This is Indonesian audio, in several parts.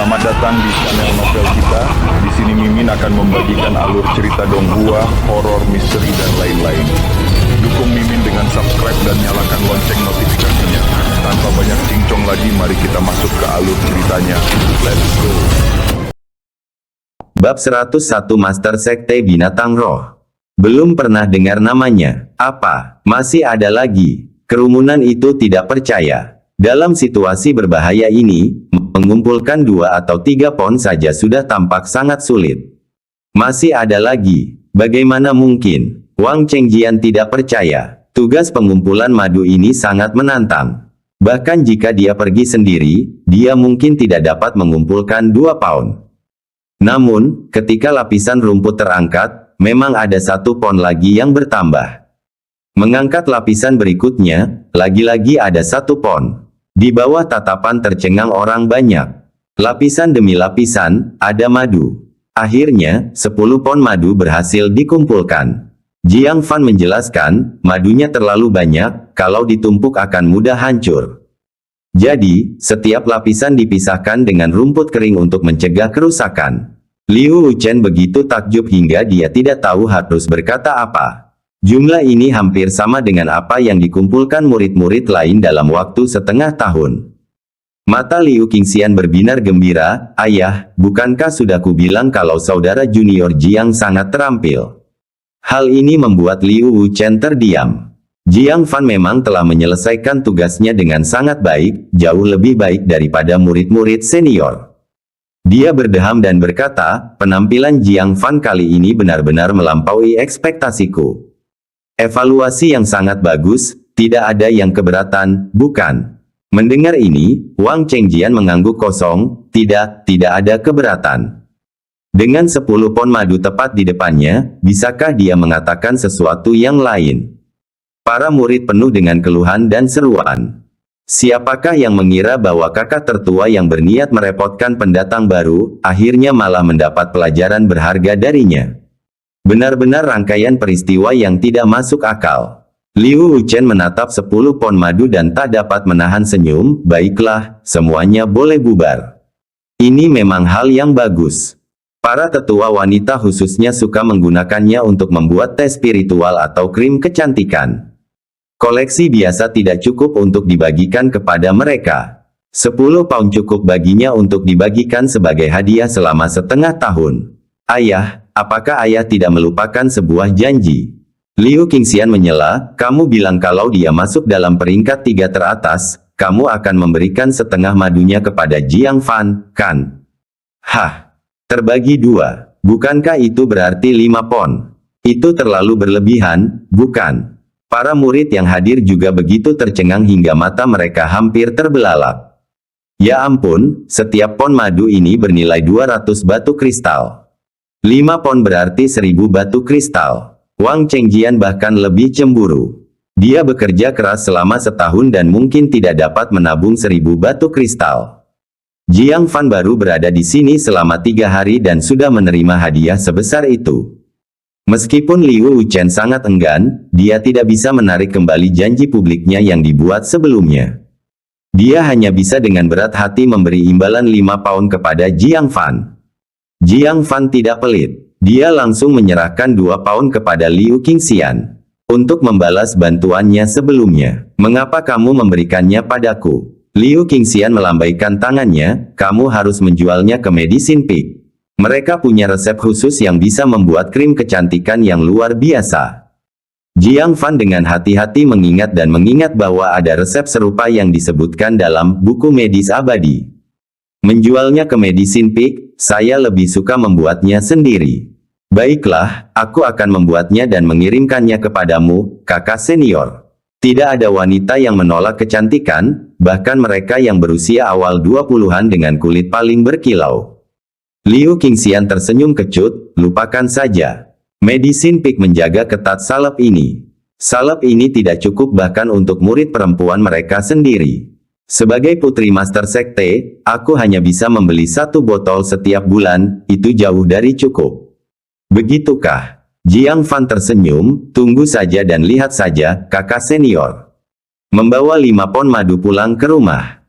Selamat datang di channel novel kita. Di sini Mimin akan membagikan alur cerita donghua, horor, misteri, dan lain-lain. Dukung Mimin dengan subscribe dan nyalakan lonceng notifikasinya. Tanpa banyak cincong lagi, mari kita masuk ke alur ceritanya. Let's go. Bab 101 Master Sekte Binatang Roh. Belum pernah dengar namanya. Apa? Masih ada lagi. Kerumunan itu tidak percaya. Dalam situasi berbahaya ini, mengumpulkan 2 atau 3 pon saja sudah tampak sangat sulit. Masih ada lagi. Bagaimana mungkin? Wang Chengjian tidak percaya. Tugas pengumpulan madu ini sangat menantang. Bahkan jika dia pergi sendiri, dia mungkin tidak dapat mengumpulkan 2 pound. Namun, ketika lapisan rumput terangkat, memang ada 1 pon lagi yang bertambah. Mengangkat lapisan berikutnya, lagi-lagi ada 1 pon. Di bawah tatapan tercengang orang banyak. Lapisan demi lapisan, ada madu. Akhirnya, 10 pon madu berhasil dikumpulkan. Jiang Fan menjelaskan, madunya terlalu banyak, kalau ditumpuk akan mudah hancur. Jadi, setiap lapisan dipisahkan dengan rumput kering untuk mencegah kerusakan. Liu Wuchen begitu takjub hingga dia tidak tahu harus berkata apa. Jumlah ini hampir sama dengan apa yang dikumpulkan murid-murid lain dalam waktu setengah tahun. Mata Liu Qingxian berbinar gembira, "Ayah, bukankah sudah kubilang kalau saudara junior Jiang sangat terampil?" Hal ini membuat Liu Wuchen terdiam. Jiang Fan memang telah menyelesaikan tugasnya dengan sangat baik, jauh lebih baik daripada murid-murid senior. Dia berdeham dan berkata, "Penampilan Jiang Fan kali ini benar-benar melampaui ekspektasiku. Evaluasi yang sangat bagus, tidak ada yang keberatan, bukan?" Mendengar ini, Wang Chengjian mengangguk kosong, tidak ada keberatan. Dengan 10 pon madu tepat di depannya, bisakah dia mengatakan sesuatu yang lain? Para murid penuh dengan keluhan dan seruan. Siapakah yang mengira bahwa kakak tertua yang berniat merepotkan pendatang baru, akhirnya malah mendapat pelajaran berharga darinya? Benar-benar rangkaian peristiwa yang tidak masuk akal. Liu Wuchen menatap 10 pon madu dan tak dapat menahan senyum. Baiklah, semuanya boleh bubar. Ini memang hal yang bagus. Para tetua wanita khususnya suka menggunakannya untuk membuat tes spiritual atau krim kecantikan. Koleksi biasa tidak cukup untuk dibagikan kepada mereka. 10 pound cukup baginya untuk dibagikan sebagai hadiah selama setengah tahun. Ayah, apakah ayah tidak melupakan sebuah janji? Liu Qingxian menyela, "Kamu bilang kalau dia masuk dalam peringkat 3 teratas, kamu akan memberikan setengah madunya kepada Jiang Fan, kan?" Hah? Terbagi 2. Bukankah itu berarti 5 pon? Itu terlalu berlebihan, bukan? Para murid yang hadir juga begitu tercengang hingga mata mereka hampir terbelalak. Ya ampun, setiap pon madu ini bernilai 200 batu kristal. 5 pon berarti 1000 batu kristal. Wang Chengjian bahkan lebih cemburu. Dia bekerja keras selama setahun dan mungkin tidak dapat menabung 1000 batu kristal. Jiang Fan baru berada di sini selama 3 hari dan sudah menerima hadiah sebesar itu. Meskipun Liu Wuchen sangat enggan, dia tidak bisa menarik kembali janji publiknya yang dibuat sebelumnya. Dia hanya bisa dengan berat hati memberi imbalan 5 pound kepada Jiang Fan. Jiang Fan tidak pelit. Dia langsung menyerahkan 2 pound kepada Liu Qingxian. Untuk membalas bantuannya sebelumnya. "Mengapa kamu memberikannya padaku?" Liu Qingxian melambaikan tangannya, "Kamu harus menjualnya ke Medicine Peak. Mereka punya resep khusus yang bisa membuat krim kecantikan yang luar biasa." Jiang Fan dengan hati-hati mengingat bahwa ada resep serupa yang disebutkan dalam buku medis abadi. "Menjualnya ke Medicine Peak, saya lebih suka membuatnya sendiri." "Baiklah, aku akan membuatnya dan mengirimkannya kepadamu, kakak senior." Tidak ada wanita yang menolak kecantikan, bahkan mereka yang berusia awal 20-an dengan kulit paling berkilau. Liu Qingxian tersenyum kecut, "Lupakan saja. Medicine Peak menjaga ketat salep ini. Salep ini tidak cukup bahkan untuk murid perempuan mereka sendiri. Sebagai putri Master Sekte, aku hanya bisa membeli 1 botol setiap bulan, itu jauh dari cukup." "Begitukah?" Jiang Fan tersenyum, "Tunggu saja dan lihat saja, kakak senior." Membawa 5 pon madu pulang ke rumah.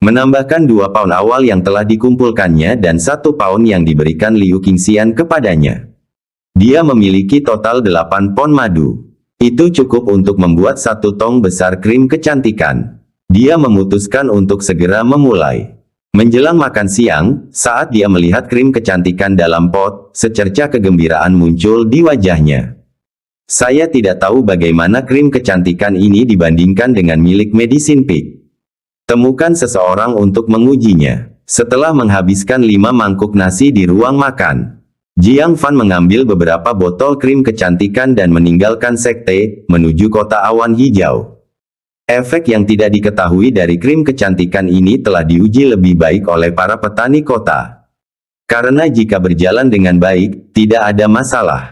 Menambahkan 2 pound awal yang telah dikumpulkannya dan 1 pound yang diberikan Liu Qingxian kepadanya. Dia memiliki total 8 pound madu. Itu cukup untuk membuat 1 tong besar krim kecantikan. Dia memutuskan untuk segera memulai. Menjelang makan siang, saat dia melihat krim kecantikan dalam pot, secerca kegembiraan muncul di wajahnya. Saya tidak tahu bagaimana krim kecantikan ini dibandingkan dengan milik Medicine Peak. Temukan seseorang untuk mengujinya. Setelah menghabiskan 5 mangkuk nasi di ruang makan, Jiang Fan mengambil beberapa botol krim kecantikan dan meninggalkan sekte, menuju kota awan hijau. Efek yang tidak diketahui dari krim kecantikan ini telah diuji lebih baik oleh para petani kota. Karena jika berjalan dengan baik, tidak ada masalah.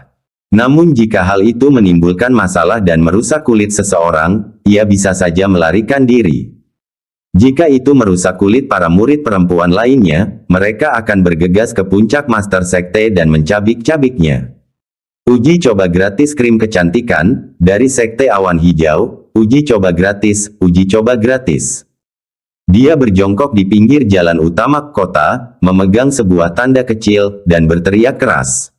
Namun jika hal itu menimbulkan masalah dan merusak kulit seseorang, ia bisa saja melarikan diri. Jika itu merusak kulit para murid perempuan lainnya, mereka akan bergegas ke puncak Master Sekte dan mencabik-cabiknya. Uji coba gratis krim kecantikan, dari Sekte Awan Hijau, uji coba gratis, uji coba gratis. Dia berjongkok di pinggir jalan utama kota, memegang sebuah tanda kecil, dan berteriak keras.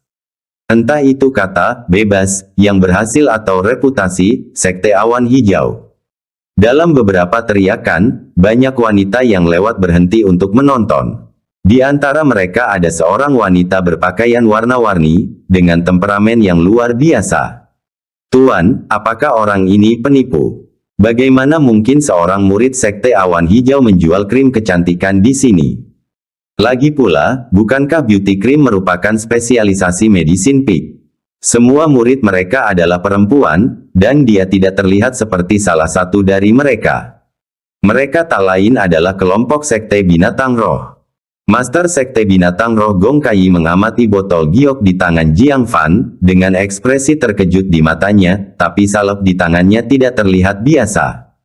Entah itu kata, bebas, yang berhasil atau reputasi, Sekte Awan Hijau. Dalam beberapa teriakan, banyak wanita yang lewat berhenti untuk menonton. Di antara mereka ada seorang wanita berpakaian warna-warni, dengan temperamen yang luar biasa. Tuan, apakah orang ini penipu? Bagaimana mungkin seorang murid Sekte Awan Hijau menjual krim kecantikan di sini? Lagi pula, bukankah beauty cream merupakan spesialisasi Medicine Peak? Semua murid mereka adalah perempuan, dan dia tidak terlihat seperti salah satu dari mereka. Mereka tak lain adalah kelompok Sekte Binatang Roh. Master Sekte Binatang Roh Gong Kai mengamati botol giok di tangan Jiang Fan, dengan ekspresi terkejut di matanya, tapi salep di tangannya tidak terlihat biasa.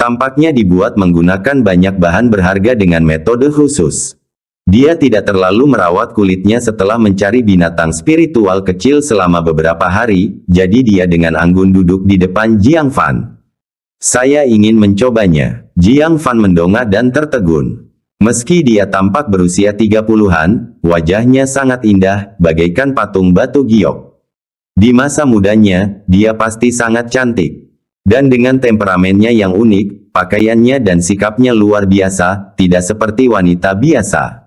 Tampaknya dibuat menggunakan banyak bahan berharga dengan metode khusus. Dia tidak terlalu merawat kulitnya setelah mencari binatang spiritual kecil selama beberapa hari, jadi dia dengan anggun duduk di depan Jiang Fan. Saya ingin mencobanya. Jiang Fan mendongak dan tertegun. Meski dia tampak berusia 30-an, wajahnya sangat indah, bagaikan patung batu giok. Di masa mudanya, dia pasti sangat cantik. Dan dengan temperamennya yang unik, pakaiannya dan sikapnya luar biasa, tidak seperti wanita biasa.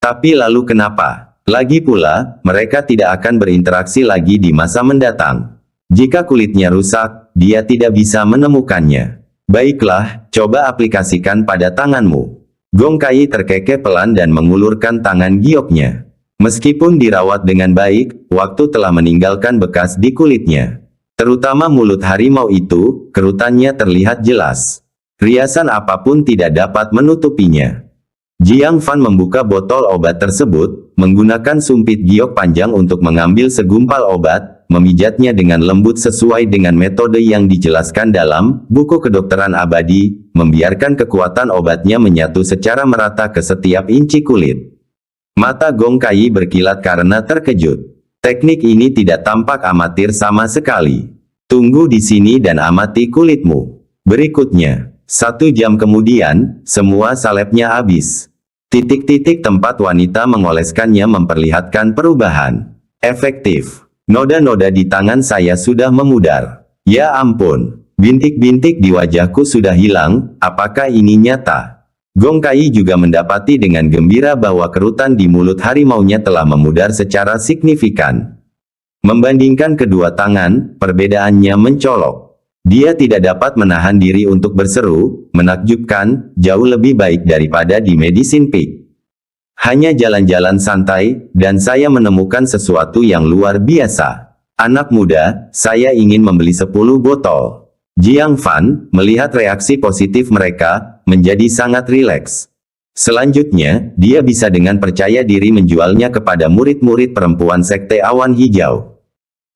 Tapi lalu kenapa? Lagi pula, mereka tidak akan berinteraksi lagi di masa mendatang. Jika kulitnya rusak, dia tidak bisa menemukannya. Baiklah, coba aplikasikan pada tanganmu. Gong Kai terkekeh pelan dan mengulurkan tangan gioknya. Meskipun dirawat dengan baik, waktu telah meninggalkan bekas di kulitnya. Terutama mulut harimau itu, kerutannya terlihat jelas. Riasan apapun tidak dapat menutupinya. Jiang Fan membuka botol obat tersebut, menggunakan sumpit giok panjang untuk mengambil segumpal obat, memijatnya dengan lembut sesuai dengan metode yang dijelaskan dalam buku kedokteran abadi, membiarkan kekuatan obatnya menyatu secara merata ke setiap inci kulit. Mata Gong Kai berkilat karena terkejut. Teknik ini tidak tampak amatir sama sekali. Tunggu di sini dan amati kulitmu. Berikutnya, 1 jam kemudian, semua salepnya habis. Titik-titik tempat wanita mengoleskannya memperlihatkan perubahan. Efektif. Noda-noda di tangan saya sudah memudar. Ya ampun. Bintik-bintik di wajahku sudah hilang, apakah ini nyata? Gong Kai juga mendapati dengan gembira bahwa kerutan di mulut harimaunya telah memudar secara signifikan. Membandingkan kedua tangan, perbedaannya mencolok. Dia tidak dapat menahan diri untuk berseru, menakjubkan, jauh lebih baik daripada di Medicine Peak. Hanya jalan-jalan santai, dan saya menemukan sesuatu yang luar biasa. Anak muda, saya ingin membeli 10 botol. Jiang Fan, melihat reaksi positif mereka, menjadi sangat rileks. Selanjutnya, dia bisa dengan percaya diri menjualnya kepada murid-murid perempuan Sekte Awan Hijau.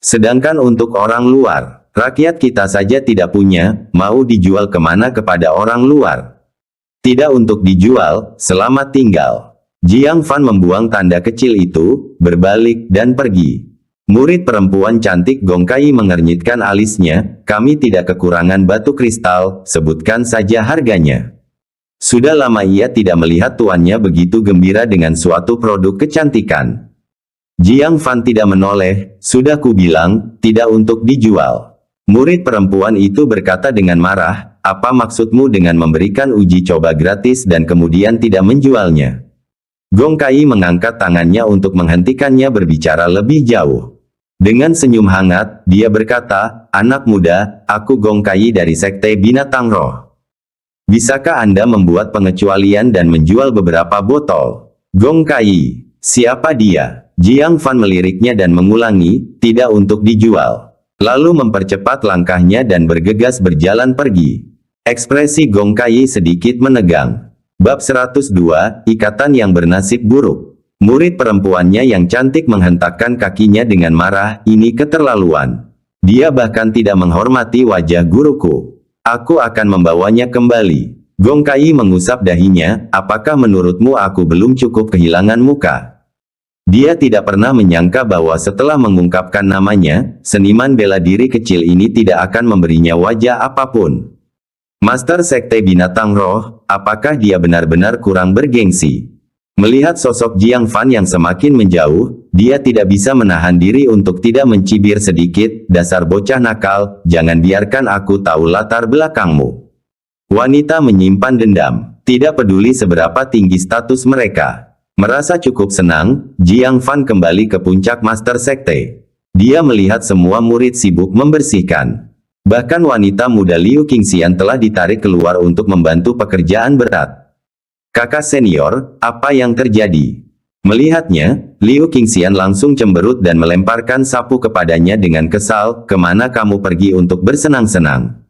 Sedangkan untuk orang luar, rakyat kita saja tidak punya, mau dijual kemana kepada orang luar? Tidak untuk dijual, selamat tinggal. Jiang Fan membuang tanda kecil itu, berbalik, dan pergi. Murid perempuan cantik Gong Kai mengernyitkan alisnya, kami tidak kekurangan batu kristal, sebutkan saja harganya. Sudah lama ia tidak melihat tuannya begitu gembira dengan suatu produk kecantikan. Jiang Fan tidak menoleh, sudah kubilang, tidak untuk dijual. Murid perempuan itu berkata dengan marah, apa maksudmu dengan memberikan uji coba gratis dan kemudian tidak menjualnya? Gong Kai mengangkat tangannya untuk menghentikannya berbicara lebih jauh. Dengan senyum hangat, dia berkata, anak muda, aku Gong Kai dari Sekte Binatang Roh. Bisakah Anda membuat pengecualian dan menjual beberapa botol? Gong Kai, siapa dia? Jiang Fan meliriknya dan mengulangi, tidak untuk dijual. Lalu mempercepat langkahnya dan bergegas berjalan pergi. Ekspresi Gong Kai sedikit menegang. Bab 102, Ikatan yang Bernasib Buruk. Murid perempuannya yang cantik menghentakkan kakinya dengan marah, ini keterlaluan. Dia bahkan tidak menghormati wajah guruku. Aku akan membawanya kembali. Gong Kai mengusap dahinya, apakah menurutmu aku belum cukup kehilangan muka? Dia tidak pernah menyangka bahwa setelah mengungkapkan namanya, seniman bela diri kecil ini tidak akan memberinya wajah apapun. Master Sekte Binatang Roh, apakah dia benar-benar kurang bergengsi? Melihat sosok Jiang Fan yang semakin menjauh, dia tidak bisa menahan diri untuk tidak mencibir sedikit, dasar bocah nakal, jangan biarkan aku tahu latar belakangmu. Wanita menyimpan dendam, tidak peduli seberapa tinggi status mereka. Merasa cukup senang, Jiang Fan kembali ke puncak Master Sekte. Dia melihat semua murid sibuk membersihkan. Bahkan wanita muda Liu Qingxian telah ditarik keluar untuk membantu pekerjaan berat. Kakak senior, apa yang terjadi? Melihatnya, Liu Qingxian langsung cemberut dan melemparkan sapu kepadanya dengan kesal, kemana kamu pergi untuk bersenang-senang?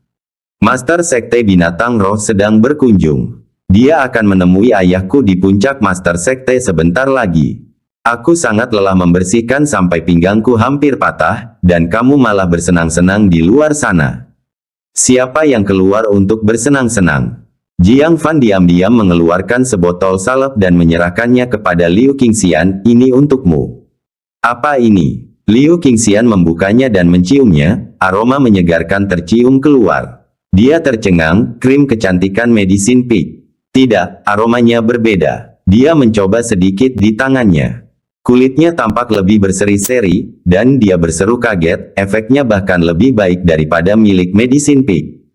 Master Sekte Binatang Roh sedang berkunjung. Dia akan menemui ayahku di puncak Master Sekte sebentar lagi. Aku sangat lelah membersihkan sampai pinggangku hampir patah, dan kamu malah bersenang-senang di luar sana. Siapa yang keluar untuk bersenang-senang? Jiang Fan diam-diam mengeluarkan sebotol salep dan menyerahkannya kepada Liu Qingxian, ini untukmu. Apa ini? Liu Qingxian membukanya dan menciumnya, aroma menyegarkan tercium keluar. Dia tercengang, krim kecantikan Medicine Peak. Tidak, aromanya berbeda. Dia mencoba sedikit di tangannya. Kulitnya tampak lebih berseri-seri, dan dia berseru kaget, efeknya bahkan lebih baik daripada milik Medicine Peak.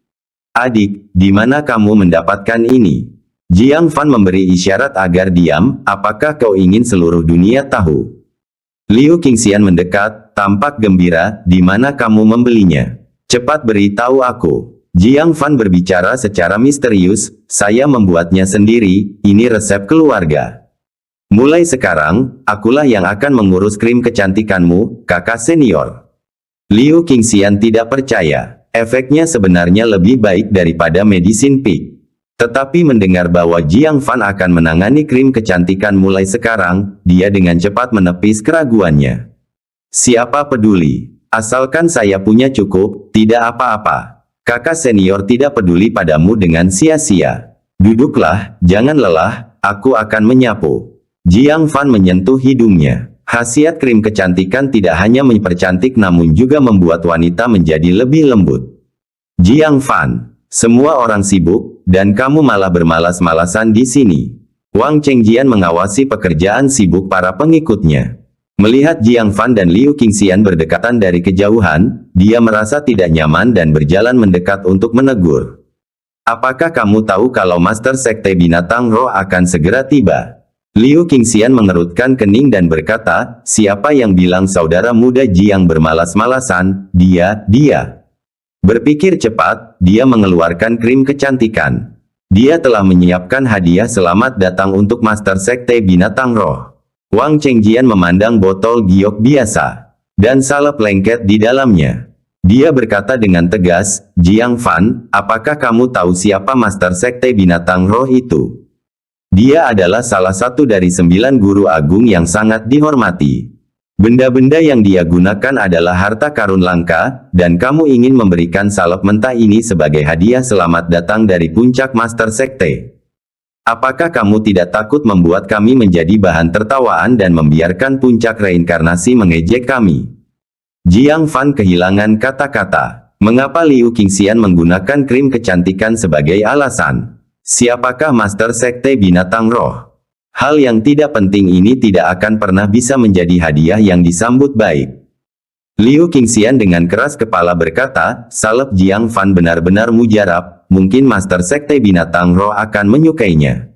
Adik, di mana kamu mendapatkan ini? Jiang Fan memberi isyarat agar diam, apakah kau ingin seluruh dunia tahu? Liu Qingxian mendekat, tampak gembira, di mana kamu membelinya? Cepat beritahu aku. Jiang Fan berbicara secara misterius, saya membuatnya sendiri, ini resep keluarga. Mulai sekarang, akulah yang akan mengurus krim kecantikanmu, kakak senior. Liu Qingxian tidak percaya. Efeknya sebenarnya lebih baik daripada Medicine Peak. Tetapi mendengar bahwa Jiang Fan akan menangani krim kecantikan mulai sekarang, dia dengan cepat menepis keraguannya. Siapa peduli? Asalkan saya punya cukup, tidak apa-apa. Kakak senior tidak peduli padamu dengan sia-sia. Duduklah, jangan lelah, aku akan menyapu. Jiang Fan menyentuh hidungnya. Khasiat krim kecantikan tidak hanya mempercantik namun juga membuat wanita menjadi lebih lembut. Jiang Fan, semua orang sibuk, dan kamu malah bermalas-malasan di sini. Wang Chengjian mengawasi pekerjaan sibuk para pengikutnya. Melihat Jiang Fan dan Liu Qingxian berdekatan dari kejauhan, dia merasa tidak nyaman dan berjalan mendekat untuk menegur. Apakah kamu tahu kalau Master Sekte Binatang Roh akan segera tiba? Liu Qingxian mengerutkan kening dan berkata, siapa yang bilang saudara muda Jiang bermalas-malasan? Dia. Berpikir cepat, dia mengeluarkan krim kecantikan. Dia telah menyiapkan hadiah selamat datang untuk Master Sekte Binatang Roh. Wang Chengjian memandang botol giok biasa, dan salep lengket di dalamnya. Dia berkata dengan tegas, Jiang Fan, apakah kamu tahu siapa Master Sekte Binatang Roh itu? Dia adalah salah satu dari 9 guru agung yang sangat dihormati. Benda-benda yang dia gunakan adalah harta karun langka, dan kamu ingin memberikan salep mentah ini sebagai hadiah selamat datang dari puncak Master Sekte. Apakah kamu tidak takut membuat kami menjadi bahan tertawaan dan membiarkan puncak reinkarnasi mengejek kami? Jiang Fan kehilangan kata-kata. Mengapa Liu Qingxian menggunakan krim kecantikan sebagai alasan? Siapakah Master Sekte Binatang Roh? Hal yang tidak penting ini tidak akan pernah bisa menjadi hadiah yang disambut baik. Liu Qingxian dengan keras kepala berkata, salep Jiang Fan benar-benar mujarab, mungkin Master Sekte Binatang Roh akan menyukainya.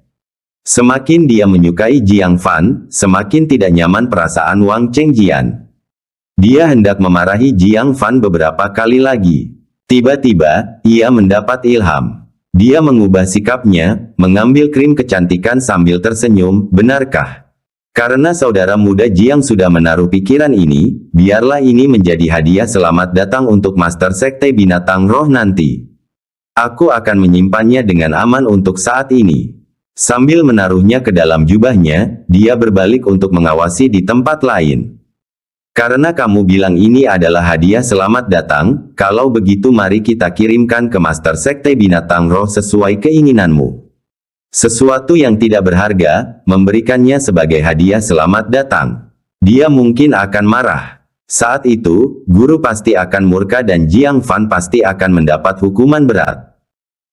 Semakin dia menyukai Jiang Fan, semakin tidak nyaman perasaan Wang Chengjian. Dia hendak memarahi Jiang Fan beberapa kali lagi. Tiba-tiba, ia mendapat ilham. Dia mengubah sikapnya, mengambil krim kecantikan sambil tersenyum, benarkah? Karena saudara muda Jiang sudah menaruh pikiran ini, biarlah ini menjadi hadiah selamat datang untuk Master Sekte Binatang Roh nanti. Aku akan menyimpannya dengan aman untuk saat ini. Sambil menaruhnya ke dalam jubahnya, dia berbalik untuk mengawasi di tempat lain. Karena kamu bilang ini adalah hadiah selamat datang, kalau begitu mari kita kirimkan ke Master Sekte Binatang Roh sesuai keinginanmu. Sesuatu yang tidak berharga, memberikannya sebagai hadiah selamat datang. Dia mungkin akan marah. Saat itu, guru pasti akan murka dan Jiang Fan pasti akan mendapat hukuman berat.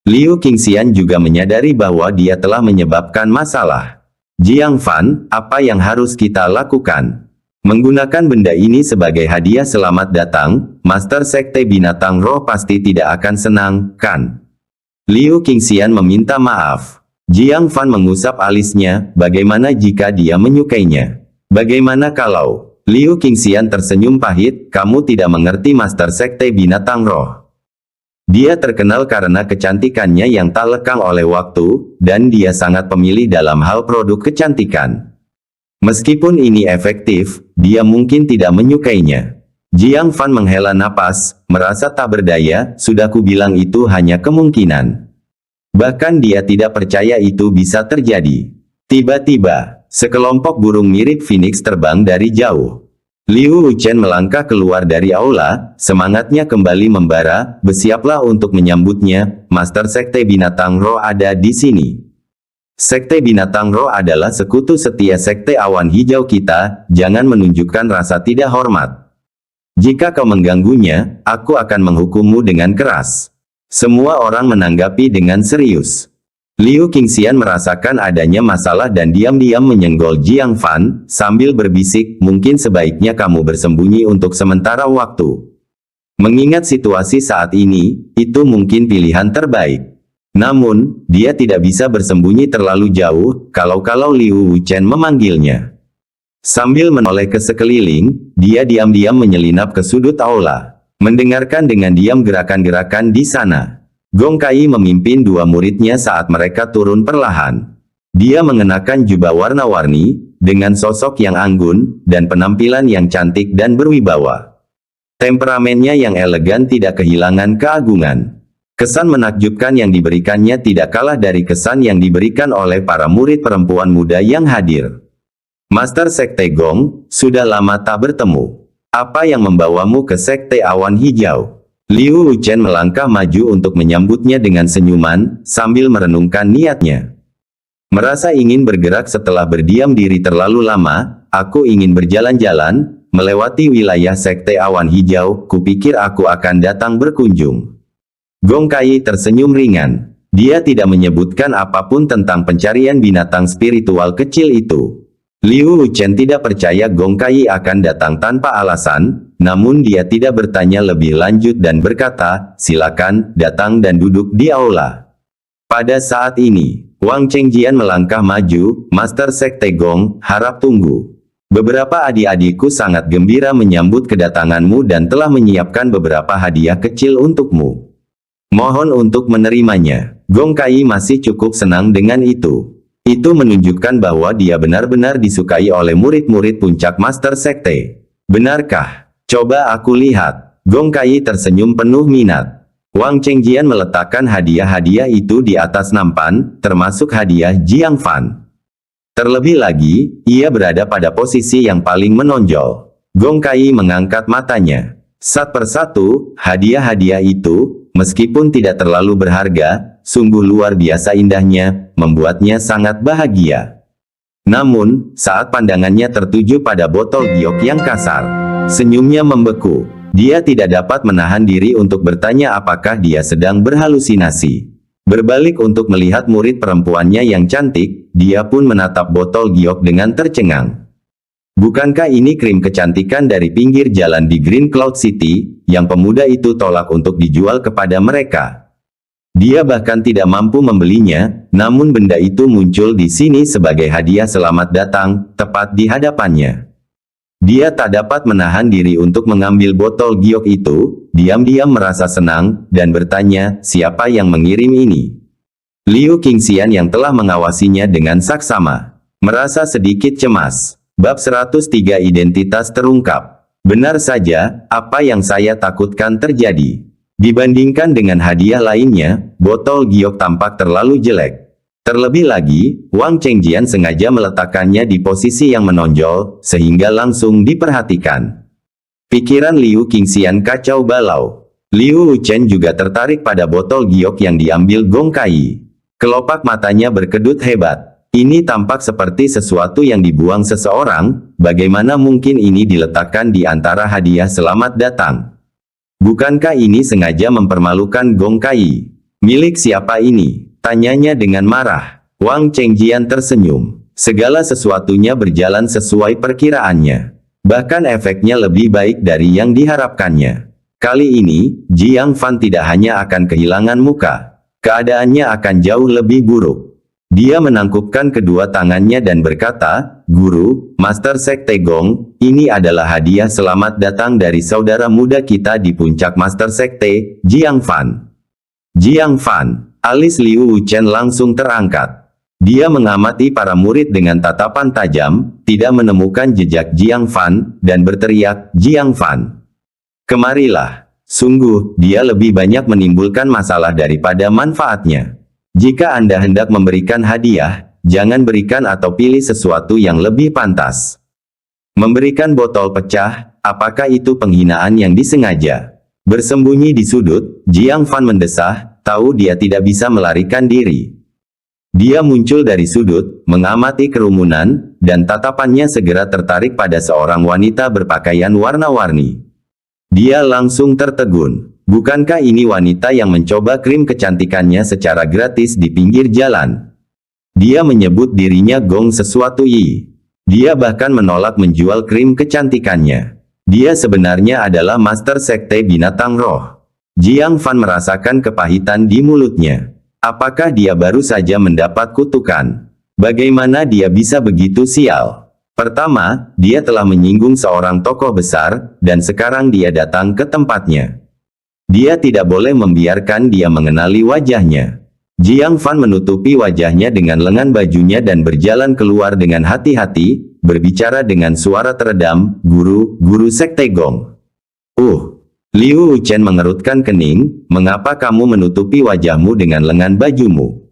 Liu Qingxian juga menyadari bahwa dia telah menyebabkan masalah. Jiang Fan, apa yang harus kita lakukan? Menggunakan benda ini sebagai hadiah selamat datang, Master Sekte Binatang Roh pasti tidak akan senang, kan? Liu Qingxian meminta maaf. Jiang Fan mengusap alisnya, bagaimana jika dia menyukainya? Bagaimana kalau? Liu Qingxian tersenyum pahit, kamu tidak mengerti Master Sekte Binatang Roh. Dia terkenal karena kecantikannya yang tak lekang oleh waktu, dan dia sangat pemilih dalam hal produk kecantikan. Meskipun ini efektif, dia mungkin tidak menyukainya. Jiang Fan menghela napas, merasa tak berdaya, sudah kubilang itu hanya kemungkinan. Bahkan dia tidak percaya itu bisa terjadi. Tiba-tiba, sekelompok burung mirip Phoenix terbang dari jauh. Liu Wuchen melangkah keluar dari aula, semangatnya kembali membara, bersiaplah untuk menyambutnya, Master Sekte Binatang Roh ada di sini. Sekte Binatang Roh adalah sekutu setia Sekte Awan Hijau kita, jangan menunjukkan rasa tidak hormat. Jika kau mengganggunya, aku akan menghukummu dengan keras. Semua orang menanggapi dengan serius. Liu Qingxian merasakan adanya masalah dan diam-diam menyenggol Jiang Fan, sambil berbisik, mungkin sebaiknya kamu bersembunyi untuk sementara waktu. Mengingat situasi saat ini, itu mungkin pilihan terbaik. Namun, dia tidak bisa bersembunyi terlalu jauh, kalau-kalau Liu Wuchen memanggilnya. Sambil menoleh ke sekeliling, dia diam-diam menyelinap ke sudut aula. Mendengarkan dengan diam gerakan-gerakan di sana. Gong Kai memimpin dua muridnya saat mereka turun perlahan. Dia mengenakan jubah warna-warni, dengan sosok yang anggun, dan penampilan yang cantik dan berwibawa. Temperamennya yang elegan tidak kehilangan keagungan. Kesan menakjubkan yang diberikannya tidak kalah dari kesan yang diberikan oleh para murid perempuan muda yang hadir. Master Sekte Gong, sudah lama tak bertemu. Apa yang membawamu ke Sekte Awan Hijau? Liu Wuchen melangkah maju untuk menyambutnya dengan senyuman, sambil merenungkan niatnya. Merasa ingin bergerak setelah berdiam diri terlalu lama, aku ingin berjalan-jalan, melewati wilayah Sekte Awan Hijau, kupikir aku akan datang berkunjung. Gong Kai tersenyum ringan. Dia tidak menyebutkan apapun tentang pencarian binatang spiritual kecil itu. Liu Wuchen tidak percaya Gong Kai akan datang tanpa alasan, namun dia tidak bertanya lebih lanjut dan berkata, silakan, datang dan duduk di aula. Pada saat ini, Wang Chengjian melangkah maju, Master Sekte Gong, harap tunggu. Beberapa adik-adikku sangat gembira menyambut kedatanganmu dan telah menyiapkan beberapa hadiah kecil untukmu. Mohon untuk menerimanya. Gong Kai masih cukup senang dengan itu. Itu menunjukkan bahwa dia benar-benar disukai oleh murid-murid puncak Master Sekte. Benarkah? Coba aku lihat. Gong Kai tersenyum penuh minat. Wang Chengjian meletakkan hadiah-hadiah itu di atas nampan, termasuk hadiah Jiang Fan. Terlebih lagi, ia berada pada posisi yang paling menonjol. Gong Kai mengangkat matanya. Satu persatu, hadiah-hadiah itu, meskipun tidak terlalu berharga, sungguh luar biasa indahnya, membuatnya sangat bahagia. Namun, saat pandangannya tertuju pada botol giok yang kasar, senyumnya membeku. Dia tidak dapat menahan diri untuk bertanya apakah dia sedang berhalusinasi. Berbalik untuk melihat murid perempuannya yang cantik, dia pun menatap botol giok dengan tercengang. Bukankah ini krim kecantikan dari pinggir jalan di Green Cloud City, yang pemuda itu tolak untuk dijual kepada mereka? Dia bahkan tidak mampu membelinya, namun benda itu muncul di sini sebagai hadiah selamat datang, tepat di hadapannya. Dia tak dapat menahan diri untuk mengambil botol giok itu, diam-diam merasa senang, dan bertanya, siapa yang mengirim ini? Liu Qingxian yang telah mengawasinya dengan saksama, merasa sedikit cemas. Bab 103 Identitas terungkap. Benar saja, apa yang saya takutkan terjadi. Dibandingkan dengan hadiah lainnya, botol giok tampak terlalu jelek. Terlebih lagi, Wang Chengjian sengaja meletakkannya di posisi yang menonjol, sehingga langsung diperhatikan. Pikiran Liu Qingxian kacau balau. Liu Wuchen juga tertarik pada botol giok yang diambil Gong Kai. Kelopak matanya berkedut hebat. Ini tampak seperti sesuatu yang dibuang seseorang, bagaimana mungkin ini diletakkan di antara hadiah selamat datang? Bukankah ini sengaja mempermalukan Gong Kai? Milik siapa ini? Tanyanya dengan marah. Wang Chengjian tersenyum. Segala sesuatunya berjalan sesuai perkiraannya. Bahkan efeknya lebih baik dari yang diharapkannya. Kali ini, Jiang Fan tidak hanya akan kehilangan muka. Keadaannya akan jauh lebih buruk. Dia menangkupkan kedua tangannya dan berkata, Guru, Master Sekte Gong, ini adalah hadiah selamat datang dari saudara muda kita di puncak Master Sekte, Jiang Fan. Jiang Fan, alis Liu Wuchen langsung terangkat. Dia mengamati para murid dengan tatapan tajam, tidak menemukan jejak Jiang Fan, dan berteriak, Jiang Fan. Kemarilah. Sungguh, dia lebih banyak menimbulkan masalah daripada manfaatnya. Jika Anda hendak memberikan hadiah, jangan berikan atau pilih sesuatu yang lebih pantas. Memberikan botol pecah, apakah itu penghinaan yang disengaja? Bersembunyi di sudut, Jiang Fan mendesah, tahu dia tidak bisa melarikan diri. Dia muncul dari sudut, mengamati kerumunan, dan tatapannya segera tertarik pada seorang wanita berpakaian warna-warni. Dia langsung tertegun. Bukankah ini wanita yang mencoba krim kecantikannya secara gratis di pinggir jalan? Dia menyebut dirinya Gong sesuatu Yi. Dia bahkan menolak menjual krim kecantikannya. Dia sebenarnya adalah Master Sekte Binatang Roh. Jiang Fan merasakan kepahitan di mulutnya. Apakah dia baru saja mendapat kutukan? Bagaimana dia bisa begitu sial? Pertama, dia telah menyinggung seorang tokoh besar, dan sekarang dia datang ke tempatnya. Dia tidak boleh membiarkan dia mengenali wajahnya. Jiang Fan menutupi wajahnya dengan lengan bajunya dan berjalan keluar dengan hati-hati, berbicara dengan suara teredam, Guru Sekte Gong. Liu Wuchen mengerutkan kening, mengapa kamu menutupi wajahmu dengan lengan bajumu?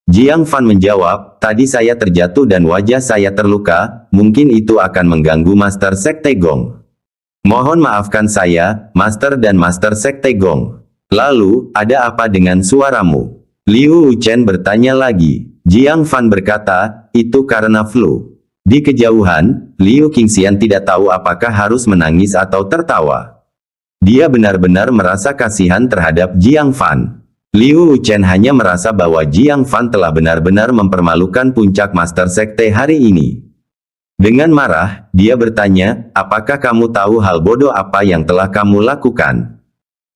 Jiang Fan menjawab, tadi saya terjatuh dan wajah saya terluka, mungkin itu akan mengganggu Master Sekte Gong. Mohon maafkan saya, Master dan Master Sekte Gong. Lalu, ada apa dengan suaramu? Liu Wuchen bertanya lagi. Jiang Fan berkata, itu karena flu. Di kejauhan, Liu Qingxian tidak tahu apakah harus menangis atau tertawa. Dia benar-benar merasa kasihan terhadap Jiang Fan. Liu Wuchen hanya merasa bahwa Jiang Fan telah benar-benar mempermalukan puncak Master Sekte hari ini. Dengan marah, dia bertanya, apakah kamu tahu hal bodoh apa yang telah kamu lakukan?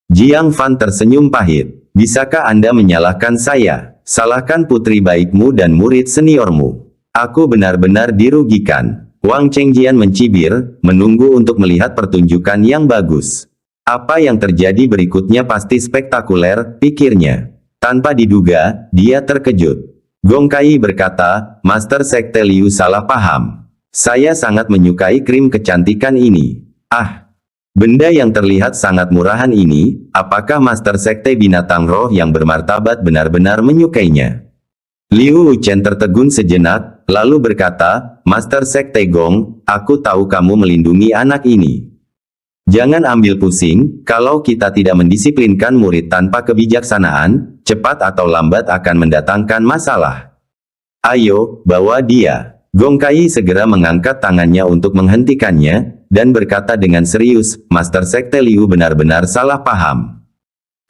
Jiang Fan tersenyum pahit. Bisakah Anda menyalahkan saya? Salahkan putri baikmu dan murid seniormu. Aku benar-benar dirugikan. Wang Chengjian mencibir, menunggu untuk melihat pertunjukan yang bagus. Apa yang terjadi berikutnya pasti spektakuler, pikirnya. Tanpa diduga, dia terkejut. Gong Kai berkata, Master Sekte Liu salah paham. Saya sangat menyukai krim kecantikan ini. Benda yang terlihat sangat murahan ini, apakah Master Sekte Binatang Roh yang bermartabat benar-benar menyukainya? Liu Wuchen tertegun sejenak, lalu berkata, Master Sekte Gong, aku tahu kamu melindungi anak ini. Jangan ambil pusing, kalau kita tidak mendisiplinkan murid tanpa kebijaksanaan, cepat atau lambat akan mendatangkan masalah. Ayo, bawa dia. Gong Kai segera mengangkat tangannya untuk menghentikannya, dan berkata dengan serius, Master Sekte Liu benar-benar salah paham.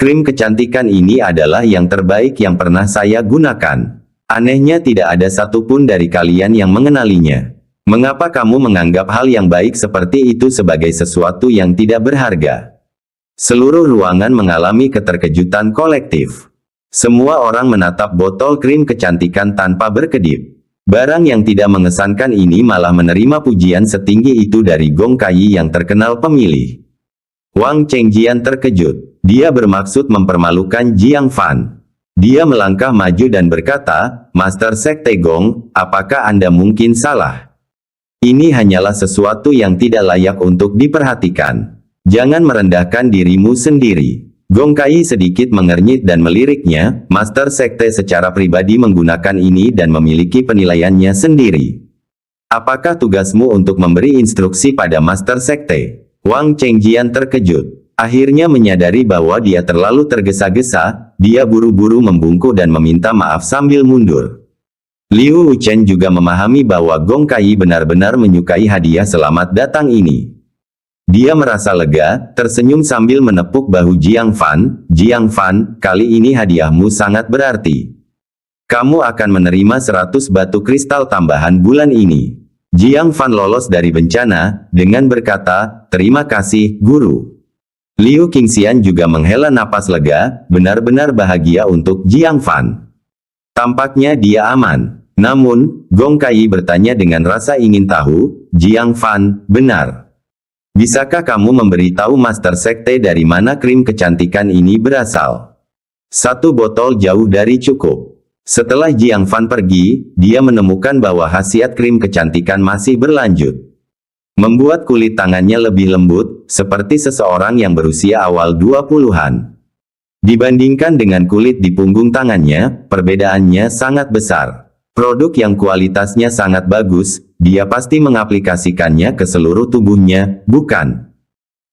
Krim kecantikan ini adalah yang terbaik yang pernah saya gunakan. Anehnya tidak ada satupun dari kalian yang mengenalinya. Mengapa kamu menganggap hal yang baik seperti itu sebagai sesuatu yang tidak berharga? Seluruh ruangan mengalami keterkejutan kolektif. Semua orang menatap botol krim kecantikan tanpa berkedip. Barang yang tidak mengesankan ini malah menerima pujian setinggi itu dari Gong Kai yang terkenal pemilih. Wang Chengjian terkejut. Dia bermaksud mempermalukan Jiang Fan. Dia melangkah maju dan berkata, Master Sekte Gong, apakah Anda mungkin salah? Ini hanyalah sesuatu yang tidak layak untuk diperhatikan. Jangan merendahkan dirimu sendiri. Gong Kai sedikit mengernyit dan meliriknya, Master Sekte secara pribadi menggunakan ini dan memiliki penilaiannya sendiri. Apakah tugasmu untuk memberi instruksi pada Master Sekte? Wang Chengjian terkejut. Akhirnya menyadari bahwa dia terlalu tergesa-gesa, dia buru-buru membungkuk dan meminta maaf sambil mundur. Liu Wuchen juga memahami bahwa Gong Kai benar-benar menyukai hadiah selamat datang ini. Dia merasa lega, tersenyum sambil menepuk bahu Jiang Fan. Jiang Fan, kali ini hadiahmu sangat berarti. Kamu akan menerima 100 batu kristal tambahan bulan ini. Jiang Fan lolos dari bencana, dengan berkata, terima kasih, Guru. Liu Qingxian juga menghela napas lega, benar-benar bahagia untuk Jiang Fan. Tampaknya dia aman. Namun, Gong Kai bertanya dengan rasa ingin tahu, Jiang Fan, benar. Bisakah kamu memberitahu Master Sekte dari mana krim kecantikan ini berasal? 1 botol jauh dari cukup. Setelah Jiang Fan pergi, dia menemukan bahwa khasiat krim kecantikan masih berlanjut. Membuat kulit tangannya lebih lembut, seperti seseorang yang berusia awal 20-an. Dibandingkan dengan kulit di punggung tangannya, perbedaannya sangat besar. Produk yang kualitasnya sangat bagus, dia pasti mengaplikasikannya ke seluruh tubuhnya, bukan?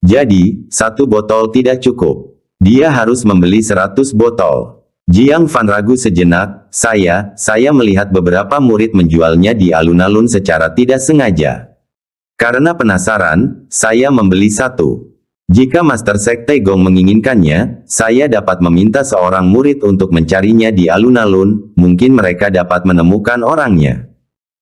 Jadi, 1 botol tidak cukup. Dia harus membeli 100 botol. Jiang Fan ragu sejenak, saya melihat beberapa murid menjualnya di alun-alun secara tidak sengaja. Karena penasaran, saya membeli 1. Jika Master Sekte Gong menginginkannya, saya dapat meminta seorang murid untuk mencarinya di alun-alun, mungkin mereka dapat menemukan orangnya.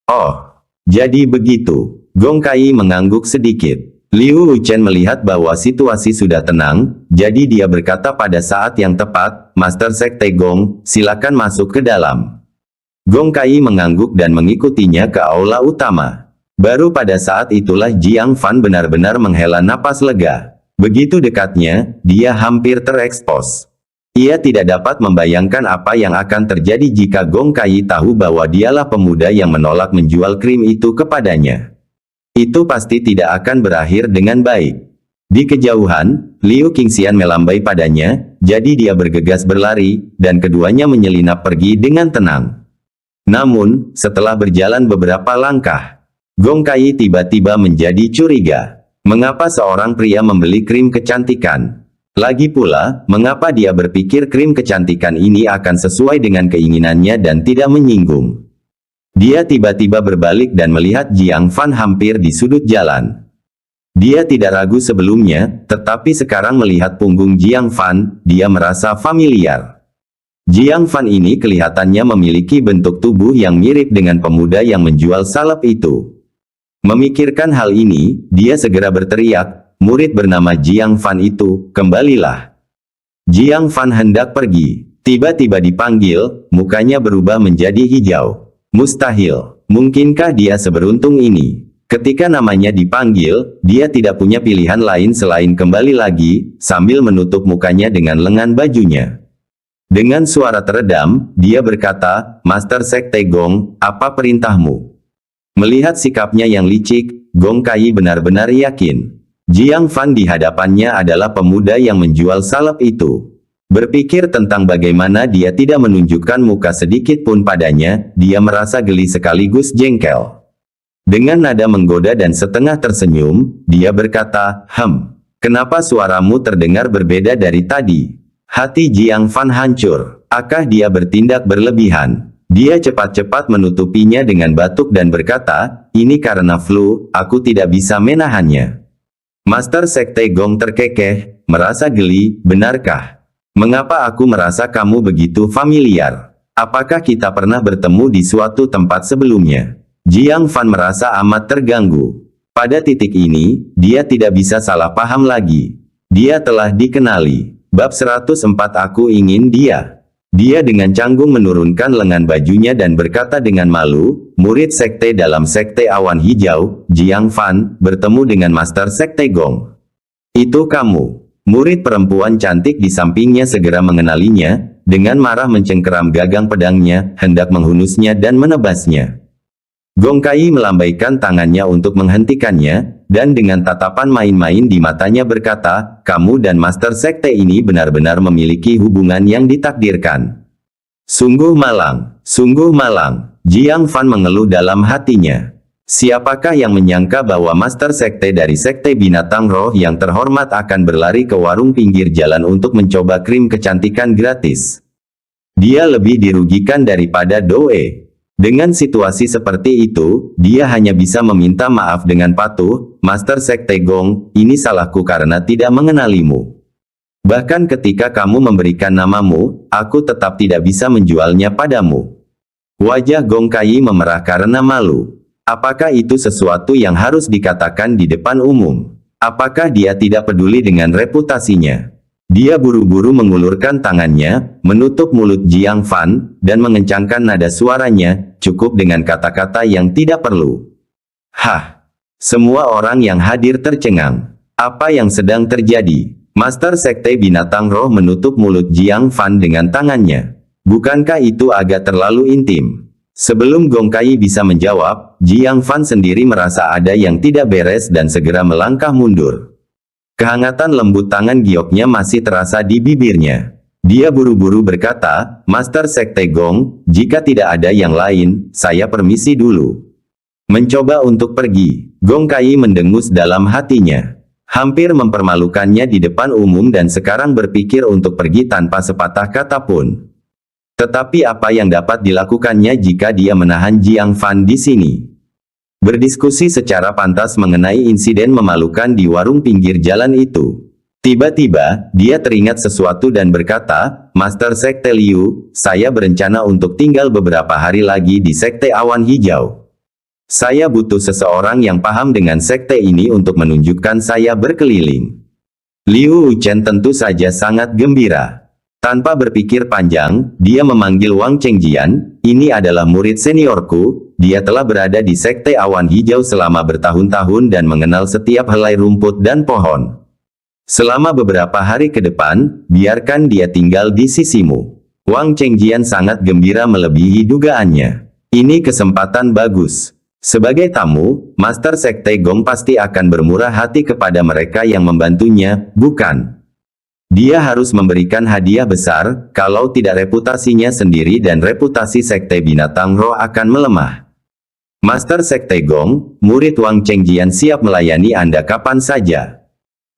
Oh, jadi begitu. Gong Kai mengangguk sedikit. Liu Wuchen melihat bahwa situasi sudah tenang, jadi dia berkata pada saat yang tepat, Master Sekte Gong, silakan masuk ke dalam. Gong Kai mengangguk dan mengikutinya ke aula utama. Baru pada saat itulah Jiang Fan benar-benar menghela napas lega. Begitu dekatnya, dia hampir terekspos. Ia tidak dapat membayangkan apa yang akan terjadi jika Gong Kai tahu bahwa dialah pemuda yang menolak menjual krim itu kepadanya. Itu pasti tidak akan berakhir dengan baik. Di kejauhan, Liu Qingxian melambai padanya, jadi dia bergegas berlari, dan keduanya menyelinap pergi dengan tenang. Namun, setelah berjalan beberapa langkah, Gong Kai tiba-tiba menjadi curiga. Mengapa seorang pria membeli krim kecantikan? Lagi pula, mengapa dia berpikir krim kecantikan ini akan sesuai dengan keinginannya dan tidak menyinggung? Dia tiba-tiba berbalik dan melihat Jiang Fan hampir di sudut jalan. Dia tidak ragu sebelumnya, tetapi sekarang melihat punggung Jiang Fan, dia merasa familiar. Jiang Fan ini kelihatannya memiliki bentuk tubuh yang mirip dengan pemuda yang menjual salep itu. Memikirkan hal ini, dia segera berteriak, murid bernama Jiang Fan itu, kembalilah. Jiang Fan hendak pergi. Tiba-tiba dipanggil, mukanya berubah menjadi hijau. Mustahil. Mungkinkah dia seberuntung ini? Ketika namanya dipanggil, dia tidak punya pilihan lain selain kembali lagi, sambil menutup mukanya dengan lengan bajunya. Dengan suara teredam, dia berkata, Master Sekte Gong, apa perintahmu? Melihat sikapnya yang licik, Gong Kai benar-benar yakin. Jiang Fan di hadapannya adalah pemuda yang menjual salep itu. Berpikir tentang bagaimana dia tidak menunjukkan muka sedikit pun padanya, dia merasa geli sekaligus jengkel. Dengan nada menggoda dan setengah tersenyum, dia berkata, kenapa suaramu terdengar berbeda dari tadi? Hati Jiang Fan hancur. Akah dia bertindak berlebihan? Dia cepat-cepat menutupinya dengan batuk dan berkata, ini karena flu, aku tidak bisa menahannya. Master Sekte Gong terkekeh, merasa geli, benarkah? Mengapa aku merasa kamu begitu familiar? Apakah kita pernah bertemu di suatu tempat sebelumnya? Jiang Fan merasa amat terganggu. Pada titik ini, dia tidak bisa salah paham lagi. Dia telah dikenali. Bab 104 Aku ingin dia. Dia dengan canggung menurunkan lengan bajunya dan berkata dengan malu, murid sekte dalam sekte awan hijau, Jiang Fan, bertemu dengan Master Sekte Gong. Itu kamu. Murid perempuan cantik di sampingnya segera mengenalinya, dengan marah mencengkeram gagang pedangnya, hendak menghunusnya dan menebasnya. Gong Kai melambaikan tangannya untuk menghentikannya, dan dengan tatapan main-main di matanya berkata, kamu dan Master Sekte ini benar-benar memiliki hubungan yang ditakdirkan. Sungguh malang, Jiang Fan mengeluh dalam hatinya. Siapakah yang menyangka bahwa Master Sekte dari Sekte Binatang Roh yang terhormat akan berlari ke warung pinggir jalan untuk mencoba krim kecantikan gratis? Dia lebih dirugikan daripada Doe. Dengan situasi seperti itu, dia hanya bisa meminta maaf dengan patuh, Master Sekte Gong, ini salahku karena tidak mengenalimu. Bahkan ketika kamu memberikan namamu, aku tetap tidak bisa menjualnya padamu. Wajah Gong Kai memerah karena malu. Apakah itu sesuatu yang harus dikatakan di depan umum? Apakah dia tidak peduli dengan reputasinya? Dia buru-buru mengulurkan tangannya, menutup mulut Jiang Fan, dan mengencangkan nada suaranya, cukup dengan kata-kata yang tidak perlu. Hah! Semua orang yang hadir tercengang. Apa yang sedang terjadi? Master Sekte Binatang Roh menutup mulut Jiang Fan dengan tangannya. Bukankah itu agak terlalu intim? Sebelum Gong Kai bisa menjawab, Jiang Fan sendiri merasa ada yang tidak beres dan segera melangkah mundur. Kehangatan lembut tangan gioknya masih terasa di bibirnya. Dia buru-buru berkata, Master Sekte Gong, jika tidak ada yang lain, saya permisi dulu. Mencoba untuk pergi, Gong Kai mendengus dalam hatinya. Hampir mempermalukannya di depan umum dan sekarang berpikir untuk pergi tanpa sepatah kata pun. Tetapi apa yang dapat dilakukannya jika dia menahan Jiang Fan di sini? Berdiskusi secara pantas mengenai insiden memalukan di warung pinggir jalan itu. Tiba-tiba, dia teringat sesuatu dan berkata, Master Sekte Liu, saya berencana untuk tinggal beberapa hari lagi di Sekte Awan Hijau. Saya butuh seseorang yang paham dengan sekte ini untuk menunjukkan saya berkeliling. Liu Wuchen tentu saja sangat gembira. Tanpa berpikir panjang, dia memanggil Wang Chengjian, ini adalah murid seniorku, dia telah berada di Sekte Awan Hijau selama bertahun-tahun dan mengenal setiap helai rumput dan pohon. Selama beberapa hari ke depan, biarkan dia tinggal di sisimu. Wang Chengjian sangat gembira melebihi dugaannya. Ini kesempatan bagus. Sebagai tamu, Master Sekte Gong pasti akan bermurah hati kepada mereka yang membantunya, bukan? Dia harus memberikan hadiah besar, kalau tidak reputasinya sendiri dan reputasi Sekte Binatang Roh akan melemah. Master Sekte Gong, murid Wang Chengjian siap melayani Anda kapan saja.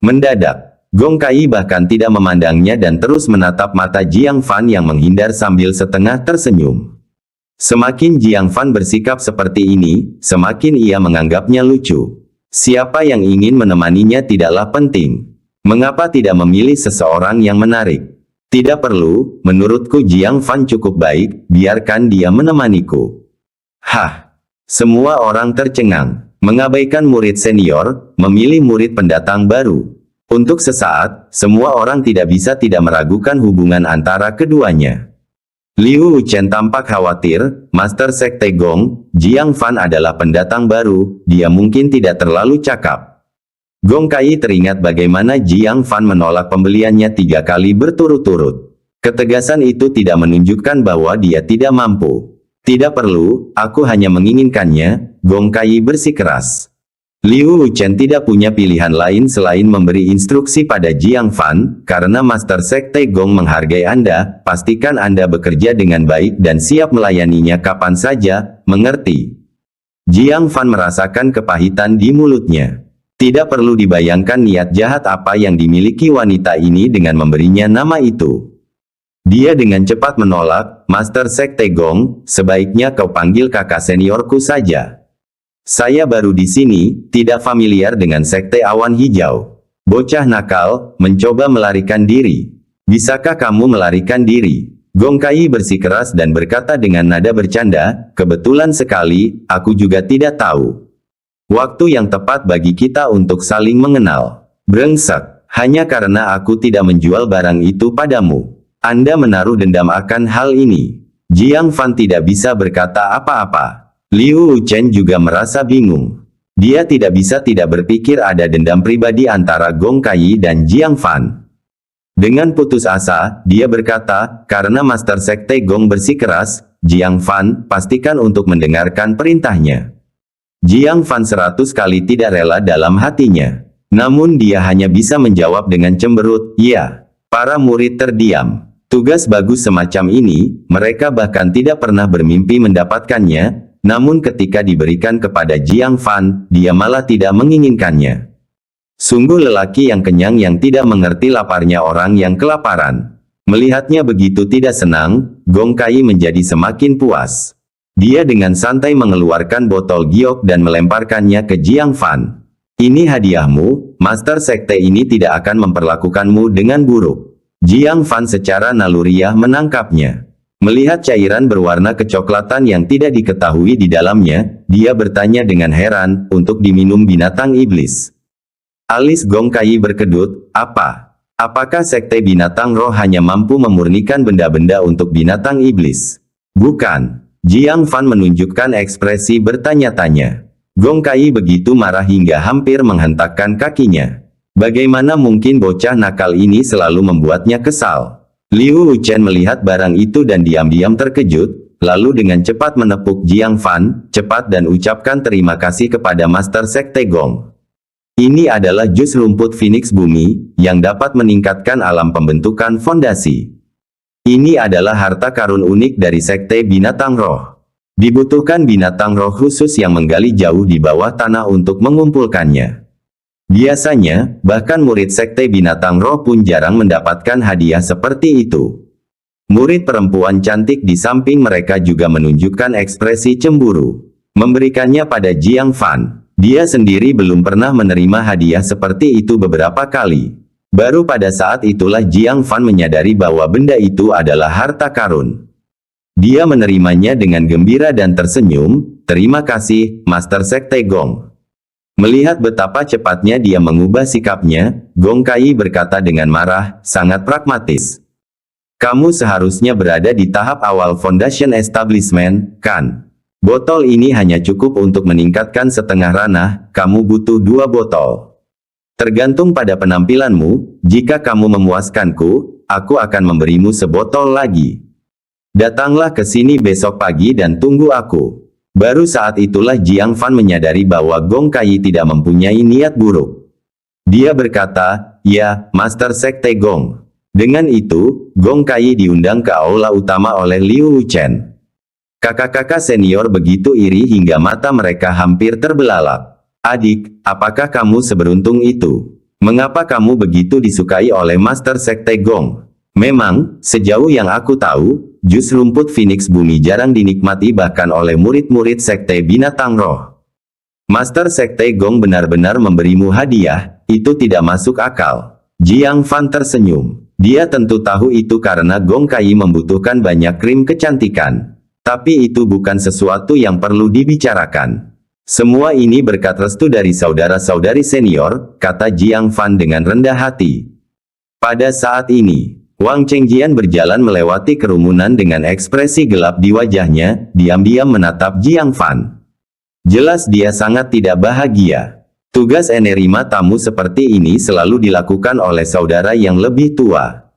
Mendadak, Gong Kai bahkan tidak memandangnya dan terus menatap mata Jiang Fan yang menghindar sambil setengah tersenyum. Semakin Jiang Fan bersikap seperti ini, semakin ia menganggapnya lucu. Siapa yang ingin menemaninya tidaklah penting. Mengapa tidak memilih seseorang yang menarik? Tidak perlu, menurutku Jiang Fan cukup baik, biarkan dia menemaniku. Hah! Semua orang tercengang. Mengabaikan murid senior, memilih murid pendatang baru. Untuk sesaat, semua orang tidak bisa tidak meragukan hubungan antara keduanya. Liu Wuchen tampak khawatir, Master Sekte Gong, Jiang Fan adalah pendatang baru, dia mungkin tidak terlalu cakap. Gong Kai teringat bagaimana Jiang Fan menolak pembeliannya 3 kali berturut-turut. Ketegasan itu tidak menunjukkan bahwa dia tidak mampu. Tidak perlu, aku hanya menginginkannya, Gong Kai bersikeras. Liu Wuchen tidak punya pilihan lain selain memberi instruksi pada Jiang Fan, karena Master Sekte Gong menghargai Anda, pastikan Anda bekerja dengan baik dan siap melayaninya kapan saja, mengerti? Jiang Fan merasakan kepahitan di mulutnya. Tidak perlu dibayangkan niat jahat apa yang dimiliki wanita ini dengan memberinya nama itu. Dia dengan cepat menolak, Master Sekte Gong, sebaiknya kau panggil kakak seniorku saja. Saya baru di sini, tidak familiar dengan Sekte Awan Hijau. Bocah nakal, mencoba melarikan diri. Bisakah kamu melarikan diri? Gong Kai bersikeras dan berkata dengan nada bercanda, kebetulan sekali, aku juga tidak tahu. Waktu yang tepat bagi kita untuk saling mengenal. Brengsek, hanya karena aku tidak menjual barang itu padamu. Anda menaruh dendam akan hal ini. Jiang Fan tidak bisa berkata apa-apa. Liu Wuchen juga merasa bingung. Dia tidak bisa tidak berpikir ada dendam pribadi antara Gong Kai dan Jiang Fan. Dengan putus asa, dia berkata, karena Master Sekte Gong bersikeras, Jiang Fan, pastikan untuk mendengarkan perintahnya. Jiang Fan 100 kali tidak rela dalam hatinya. Namun dia hanya bisa menjawab dengan cemberut, ya. Para murid terdiam. Tugas bagus semacam ini, mereka bahkan tidak pernah bermimpi mendapatkannya, namun ketika diberikan kepada Jiang Fan, dia malah tidak menginginkannya. Sungguh lelaki yang kenyang yang tidak mengerti laparnya orang yang kelaparan. Melihatnya begitu tidak senang, Gong Kai menjadi semakin puas. Dia dengan santai mengeluarkan botol giok dan melemparkannya ke Jiang Fan. Ini hadiahmu, Master Sekte ini tidak akan memperlakukanmu dengan buruk. Jiang Fan secara naluriah menangkapnya. Melihat cairan berwarna kecoklatan yang tidak diketahui di dalamnya, dia bertanya dengan heran, untuk diminum binatang iblis. Alis Gong Kai berkedut, apa? Apakah sekte binatang roh hanya mampu memurnikan benda-benda untuk binatang iblis? Bukan. Jiang Fan menunjukkan ekspresi bertanya-tanya. Gong Kai begitu marah hingga hampir menghentakkan kakinya. Bagaimana mungkin bocah nakal ini selalu membuatnya kesal? Liu Wuchen melihat barang itu dan diam-diam terkejut, lalu dengan cepat menepuk Jiang Fan, cepat dan ucapkan terima kasih kepada Master Sekte Gong. Ini adalah jus rumput Phoenix Bumi, yang dapat meningkatkan alam pembentukan fondasi. Ini adalah harta karun unik dari Sekte Binatang Roh. Dibutuhkan binatang roh khusus yang menggali jauh di bawah tanah untuk mengumpulkannya. Biasanya, bahkan murid Sekte Binatang Roh pun jarang mendapatkan hadiah seperti itu. Murid perempuan cantik di samping mereka juga menunjukkan ekspresi cemburu. Memberikannya pada Jiang Fan. Dia sendiri belum pernah menerima hadiah seperti itu beberapa kali. Baru pada saat itulah Jiang Fan menyadari bahwa benda itu adalah harta karun. Dia menerimanya dengan gembira dan tersenyum, terima kasih, Master Sekte Gong. Melihat betapa cepatnya dia mengubah sikapnya, Gong Kai berkata dengan marah, sangat pragmatis. Kamu seharusnya berada di tahap awal Foundation Establishment, kan? Botol ini hanya cukup untuk meningkatkan setengah ranah, kamu butuh 2 botol. Tergantung pada penampilanmu, jika kamu memuaskanku, aku akan memberimu sebotol lagi. Datanglah ke sini besok pagi dan tunggu aku. Baru saat itulah Jiang Fan menyadari bahwa Gong Kai tidak mempunyai niat buruk. Dia berkata, ya, Master Sekte Gong. Dengan itu, Gong Kai diundang ke aula utama oleh Liu Wuchen. Kakak-kakak senior begitu iri hingga mata mereka hampir terbelalak. Adik, apakah kamu seberuntung itu? Mengapa kamu begitu disukai oleh Master Sekte Gong? Memang, sejauh yang aku tahu, jus rumput Phoenix Bumi jarang dinikmati bahkan oleh murid-murid Sekte Binatang Roh. Master Sekte Gong benar-benar memberimu hadiah, itu tidak masuk akal. Jiang Fan tersenyum. Dia tentu tahu itu karena Gong Kai membutuhkan banyak krim kecantikan. Tapi itu bukan sesuatu yang perlu dibicarakan. Semua ini berkat restu dari saudara-saudari senior, kata Jiang Fan dengan rendah hati. Pada saat ini, Wang Chengjian berjalan melewati kerumunan dengan ekspresi gelap di wajahnya, diam-diam menatap Jiang Fan. Jelas dia sangat tidak bahagia. Tugas menerima tamu seperti ini selalu dilakukan oleh saudara yang lebih tua.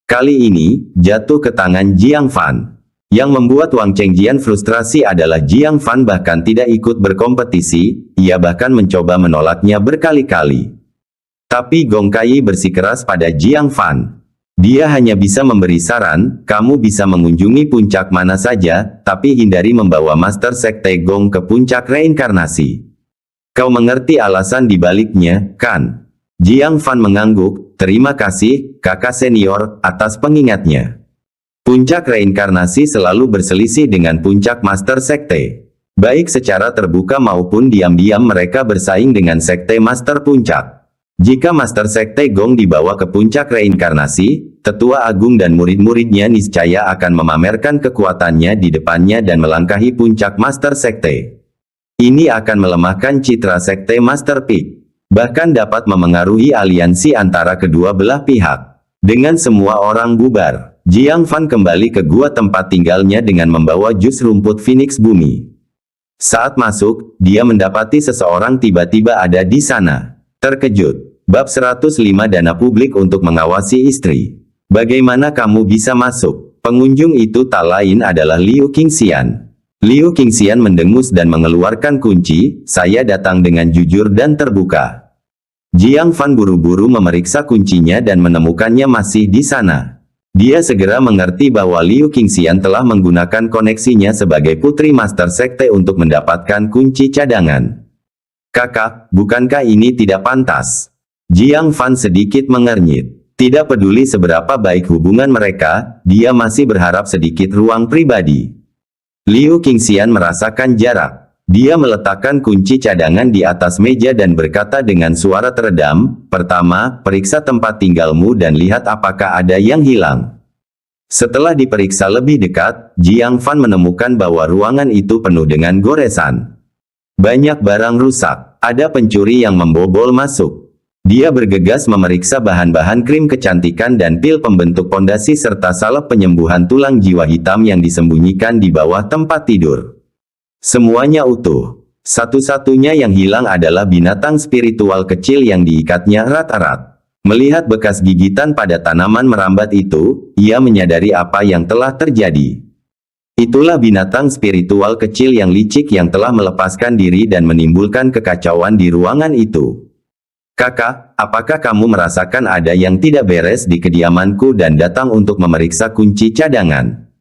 Kali ini, jatuh ke tangan Jiang Fan. Yang membuat Wang Chengjian frustrasi adalah Jiang Fan bahkan tidak ikut berkompetisi, ia bahkan mencoba menolaknya berkali-kali. Tapi Gong Kai bersikeras pada Jiang Fan. Dia hanya bisa memberi saran, kamu bisa mengunjungi puncak mana saja, tapi hindari membawa Master Sekte Gong ke puncak reinkarnasi. Kau mengerti alasan dibaliknya, kan? Jiang Fan mengangguk, terima kasih, kakak senior, atas pengingatnya. Puncak reinkarnasi selalu berselisih dengan puncak Master Sekte. Baik secara terbuka maupun diam-diam mereka bersaing dengan Sekte Master Puncak. Jika Master Sekte Gong dibawa ke puncak reinkarnasi, Tetua Agung dan murid-muridnya niscaya akan memamerkan kekuatannya di depannya dan melangkahi puncak Master Sekte. Ini akan melemahkan citra Sekte Master Peak, bahkan dapat memengaruhi aliansi antara kedua belah pihak. Dengan semua orang bubar, Jiang Fan kembali ke gua tempat tinggalnya dengan membawa jus rumput Phoenix Bumi. Saat masuk, dia mendapati seseorang tiba-tiba ada di sana. Terkejut. Bab 105 Dana Publik untuk Mengawasi Istri. Bagaimana kamu bisa masuk? Pengunjung itu tak lain adalah Liu Qingxian. Liu Qingxian mendengus dan mengeluarkan kunci. Saya datang dengan jujur dan terbuka. Jiang Fan buru-buru memeriksa kuncinya dan menemukannya masih di sana. Dia segera mengerti bahwa Liu Qingxian telah menggunakan koneksinya sebagai putri Master Sekte untuk mendapatkan kunci cadangan. Kakak, bukankah ini tidak pantas? Jiang Fan sedikit mengernyit. Tidak peduli seberapa baik hubungan mereka, dia masih berharap sedikit ruang pribadi. Liu Qingxian merasakan jarak. Dia meletakkan kunci cadangan di atas meja dan berkata dengan suara teredam, "Pertama, periksa tempat tinggalmu dan lihat apakah ada yang hilang." Setelah diperiksa lebih dekat, Jiang Fan menemukan bahwa ruangan itu penuh dengan goresan. Banyak barang rusak, ada pencuri yang membobol masuk. Dia bergegas memeriksa bahan-bahan krim kecantikan dan pil pembentuk pondasi serta salep penyembuhan tulang jiwa hitam yang disembunyikan di bawah tempat tidur. Semuanya utuh. Satu-satunya yang hilang adalah binatang spiritual kecil yang diikatnya erat-erat. Melihat bekas gigitan pada tanaman merambat itu, ia menyadari apa yang telah terjadi. Itulah binatang spiritual kecil yang licik yang telah melepaskan diri dan menimbulkan kekacauan di ruangan itu. Kakak, apakah kamu merasakan ada yang tidak beres di kediamanku dan datang untuk memeriksa kunci cadangan?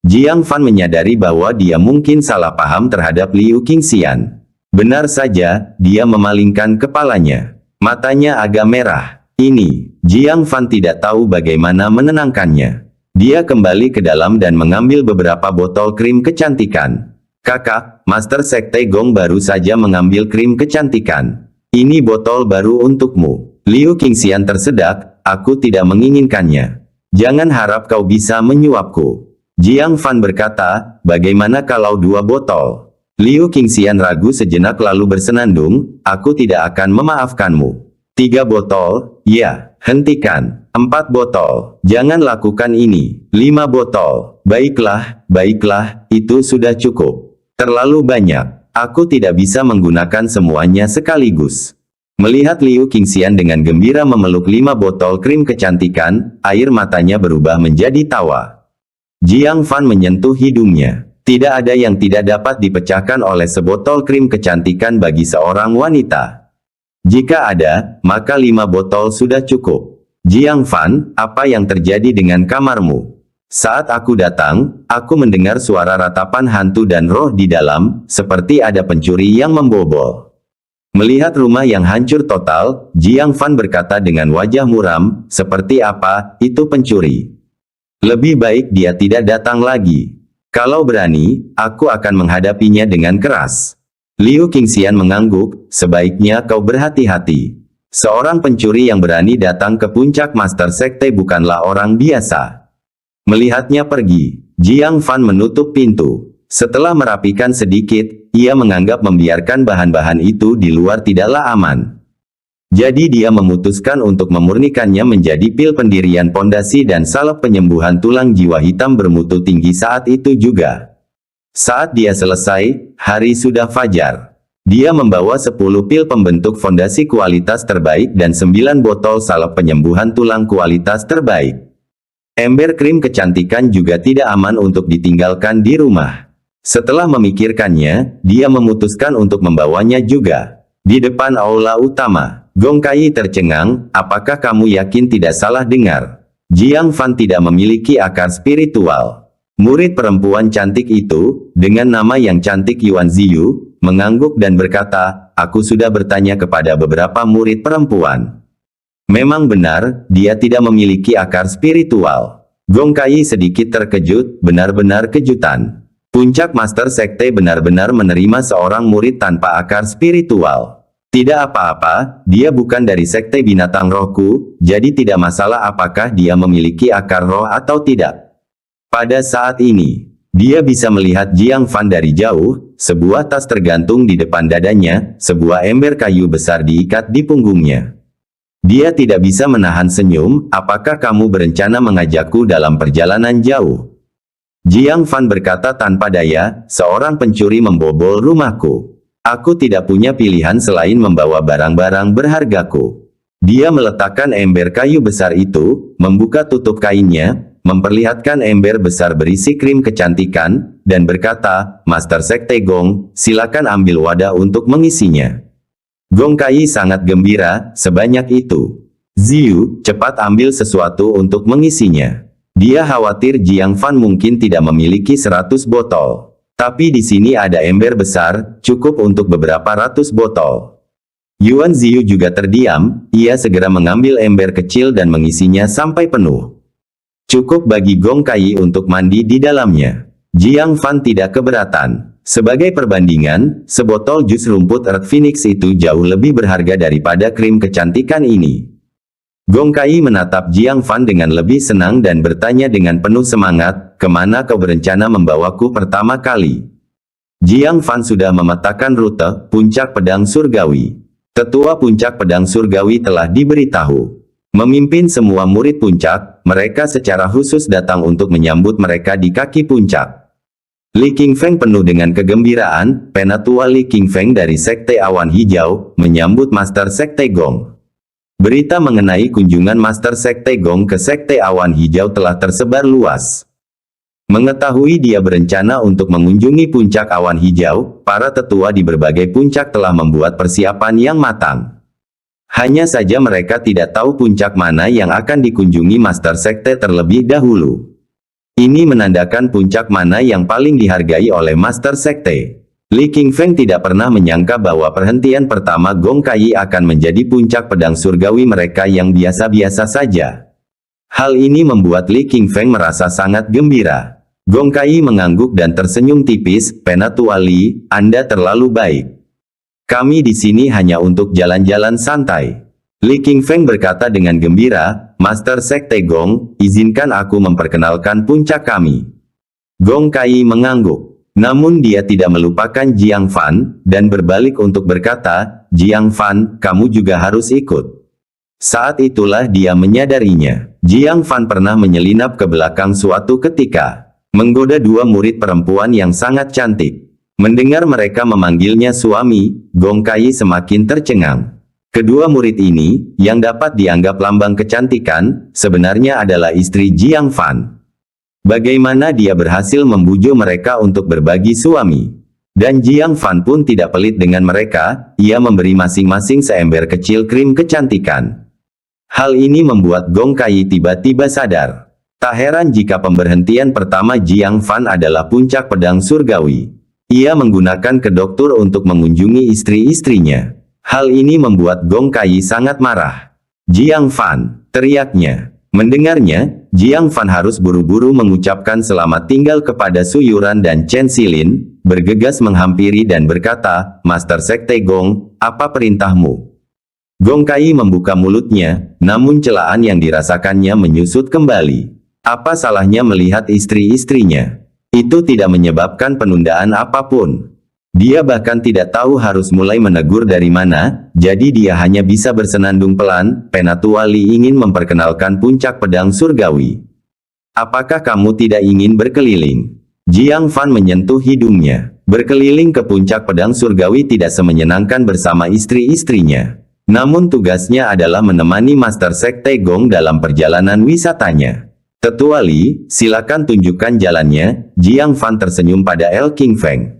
Jiang Fan menyadari bahwa dia mungkin salah paham terhadap Liu Qingxian. Benar saja, dia memalingkan kepalanya. Matanya agak merah. Ini, Jiang Fan tidak tahu bagaimana menenangkannya. Dia kembali ke dalam dan mengambil beberapa botol krim kecantikan. Kakak, Master Sekte Gong baru saja mengambil krim kecantikan. Ini botol baru untukmu. Liu Qingxian tersedak, aku tidak menginginkannya. Jangan harap kau bisa menyuapku. Jiang Fan berkata, bagaimana kalau 2 botol? Liu Qingxian ragu sejenak lalu bersenandung, aku tidak akan memaafkanmu. 3 botol, ya, hentikan. 4 botol, jangan lakukan ini. 5 botol, baiklah, baiklah, itu sudah cukup. Terlalu banyak, aku tidak bisa menggunakan semuanya sekaligus. Melihat Liu Qingxian dengan gembira memeluk 5 botol krim kecantikan, air matanya berubah menjadi tawa. Jiang Fan menyentuh hidungnya. Tidak ada yang tidak dapat dipecahkan oleh sebotol krim kecantikan bagi seorang wanita. Jika ada, maka 5 botol sudah cukup. Jiang Fan, apa yang terjadi dengan kamarmu? Saat aku datang, aku mendengar suara ratapan hantu dan roh di dalam, seperti ada pencuri yang membobol. Melihat rumah yang hancur total, Jiang Fan berkata dengan wajah muram, seperti apa, itu pencuri. Lebih baik dia tidak datang lagi. Kalau berani, aku akan menghadapinya dengan keras. Liu Qingxian mengangguk, sebaiknya kau berhati-hati. Seorang pencuri yang berani datang ke puncak Master Sekte bukanlah orang biasa. Melihatnya pergi, Jiang Fan menutup pintu. Setelah merapikan sedikit, ia menganggap membiarkan bahan-bahan itu di luar tidaklah aman. Jadi dia memutuskan untuk memurnikannya menjadi pil pendirian pondasi dan salep penyembuhan tulang jiwa hitam bermutu tinggi saat itu juga. Saat dia selesai, hari sudah fajar. Dia membawa 10 pil pembentuk fondasi kualitas terbaik dan 9 botol salep penyembuhan tulang kualitas terbaik. Ember krim kecantikan juga tidak aman untuk ditinggalkan di rumah. Setelah memikirkannya, dia memutuskan untuk membawanya juga. Di depan aula utama, Gong Kai tercengang, apakah kamu yakin tidak salah dengar? Jiang Fan tidak memiliki akar spiritual. Murid perempuan cantik itu, dengan nama yang cantik Yuan Ziyu, mengangguk dan berkata, aku sudah bertanya kepada beberapa murid perempuan. Memang benar, dia tidak memiliki akar spiritual. Gong Kai sedikit terkejut, benar-benar kejutan. Puncak Master Sekte benar-benar menerima seorang murid tanpa akar spiritual. Tidak apa-apa, dia bukan dari sekte binatang rohku, jadi tidak masalah apakah dia memiliki akar roh atau tidak. Pada saat ini, dia bisa melihat Jiang Fan dari jauh, sebuah tas tergantung di depan dadanya, sebuah ember kayu besar diikat di punggungnya. Dia tidak bisa menahan senyum. Apakah kamu berencana mengajakku dalam perjalanan jauh? Jiang Fan berkata tanpa daya, seorang pencuri membobol rumahku. Aku tidak punya pilihan selain membawa barang-barang berhargaku. Dia meletakkan ember kayu besar itu, membuka tutup kainnya, memperlihatkan ember besar berisi krim kecantikan, dan berkata, Master Sekte Gong, silakan ambil wadah untuk mengisinya. Gong Kai sangat gembira, sebanyak itu. Ziyu, cepat ambil sesuatu untuk mengisinya. Dia khawatir Jiang Fan mungkin tidak memiliki 100 botol. Tapi di sini ada ember besar, cukup untuk beberapa ratus botol. Yuan Ziyu juga terdiam, ia segera mengambil ember kecil dan mengisinya sampai penuh. Cukup bagi Gong Kai untuk mandi di dalamnya. Jiang Fan tidak keberatan. Sebagai perbandingan, sebotol jus rumput Earth Phoenix itu jauh lebih berharga daripada krim kecantikan ini. Gong Kai menatap Jiang Fan dengan lebih senang dan bertanya dengan penuh semangat, kemana kau berencana membawaku pertama kali? Jiang Fan sudah memetakan rute, Puncak Pedang Surgawi. Tetua Puncak Pedang Surgawi telah diberitahu. Memimpin semua murid puncak, mereka secara khusus datang untuk menyambut mereka di kaki puncak. Li Qingfeng penuh dengan kegembiraan, Penatua Li Qingfeng dari Sekte Awan Hijau, menyambut Master Sekte Gong. Berita mengenai kunjungan Master Sekte Gong ke Sekte Awan Hijau telah tersebar luas. Mengetahui dia berencana untuk mengunjungi Puncak Awan Hijau, para tetua di berbagai puncak telah membuat persiapan yang matang. Hanya saja mereka tidak tahu puncak mana yang akan dikunjungi Master Sekte terlebih dahulu. Ini menandakan puncak mana yang paling dihargai oleh Master Sekte. Li Qingfeng tidak pernah menyangka bahwa perhentian pertama Gong Kai akan menjadi puncak pedang surgawi mereka yang biasa-biasa saja. Hal ini membuat Li Qingfeng merasa sangat gembira. Gong Kai mengangguk dan tersenyum tipis, Penatua Li, Anda terlalu baik. Kami di sini hanya untuk jalan-jalan santai. Li Qingfeng berkata dengan gembira, Master Sekte Gong, izinkan aku memperkenalkan puncak kami. Gong Kai mengangguk. Namun dia tidak melupakan Jiang Fan, dan berbalik untuk berkata, Jiang Fan, kamu juga harus ikut. Saat itulah dia menyadarinya. Jiang Fan pernah menyelinap ke belakang suatu ketika. Menggoda dua murid perempuan yang sangat cantik. Mendengar mereka memanggilnya suami, Gong Kai semakin tercengang. Kedua murid ini, yang dapat dianggap lambang kecantikan, sebenarnya adalah istri Jiang Fan. Bagaimana dia berhasil membujuk mereka untuk berbagi suami? Dan Jiang Fan pun tidak pelit dengan mereka, ia memberi masing-masing seember kecil krim kecantikan. Hal ini membuat Gong Kai tiba-tiba sadar. Tak heran jika pemberhentian pertama Jiang Fan adalah puncak pedang surgawi. Ia menggunakan kedoktur untuk mengunjungi istri-istrinya. Hal ini membuat Gong Kai sangat marah. Jiang Fan, teriaknya. Mendengarnya, Jiang Fan harus buru-buru mengucapkan selamat tinggal kepada Su Yuran dan Chen Xilin, bergegas menghampiri dan berkata, Master Sekte Gong, apa perintahmu? Gong Kai membuka mulutnya, namun celaan yang dirasakannya menyusut kembali. Apa salahnya melihat istri-istrinya? Itu tidak menyebabkan penundaan apapun. Dia bahkan tidak tahu harus mulai menegur dari mana, jadi dia hanya bisa bersenandung pelan. Penatua Li ingin memperkenalkan puncak pedang surgawi. Apakah kamu tidak ingin berkeliling? Jiang Fan menyentuh hidungnya. Berkeliling ke puncak pedang surgawi tidak semenyenangkan bersama istri-istrinya. Namun tugasnya adalah menemani Master Sekte Gong dalam perjalanan wisatanya. Tetua Li, silakan tunjukkan jalannya. Jiang Fan tersenyum pada Li Qingfeng.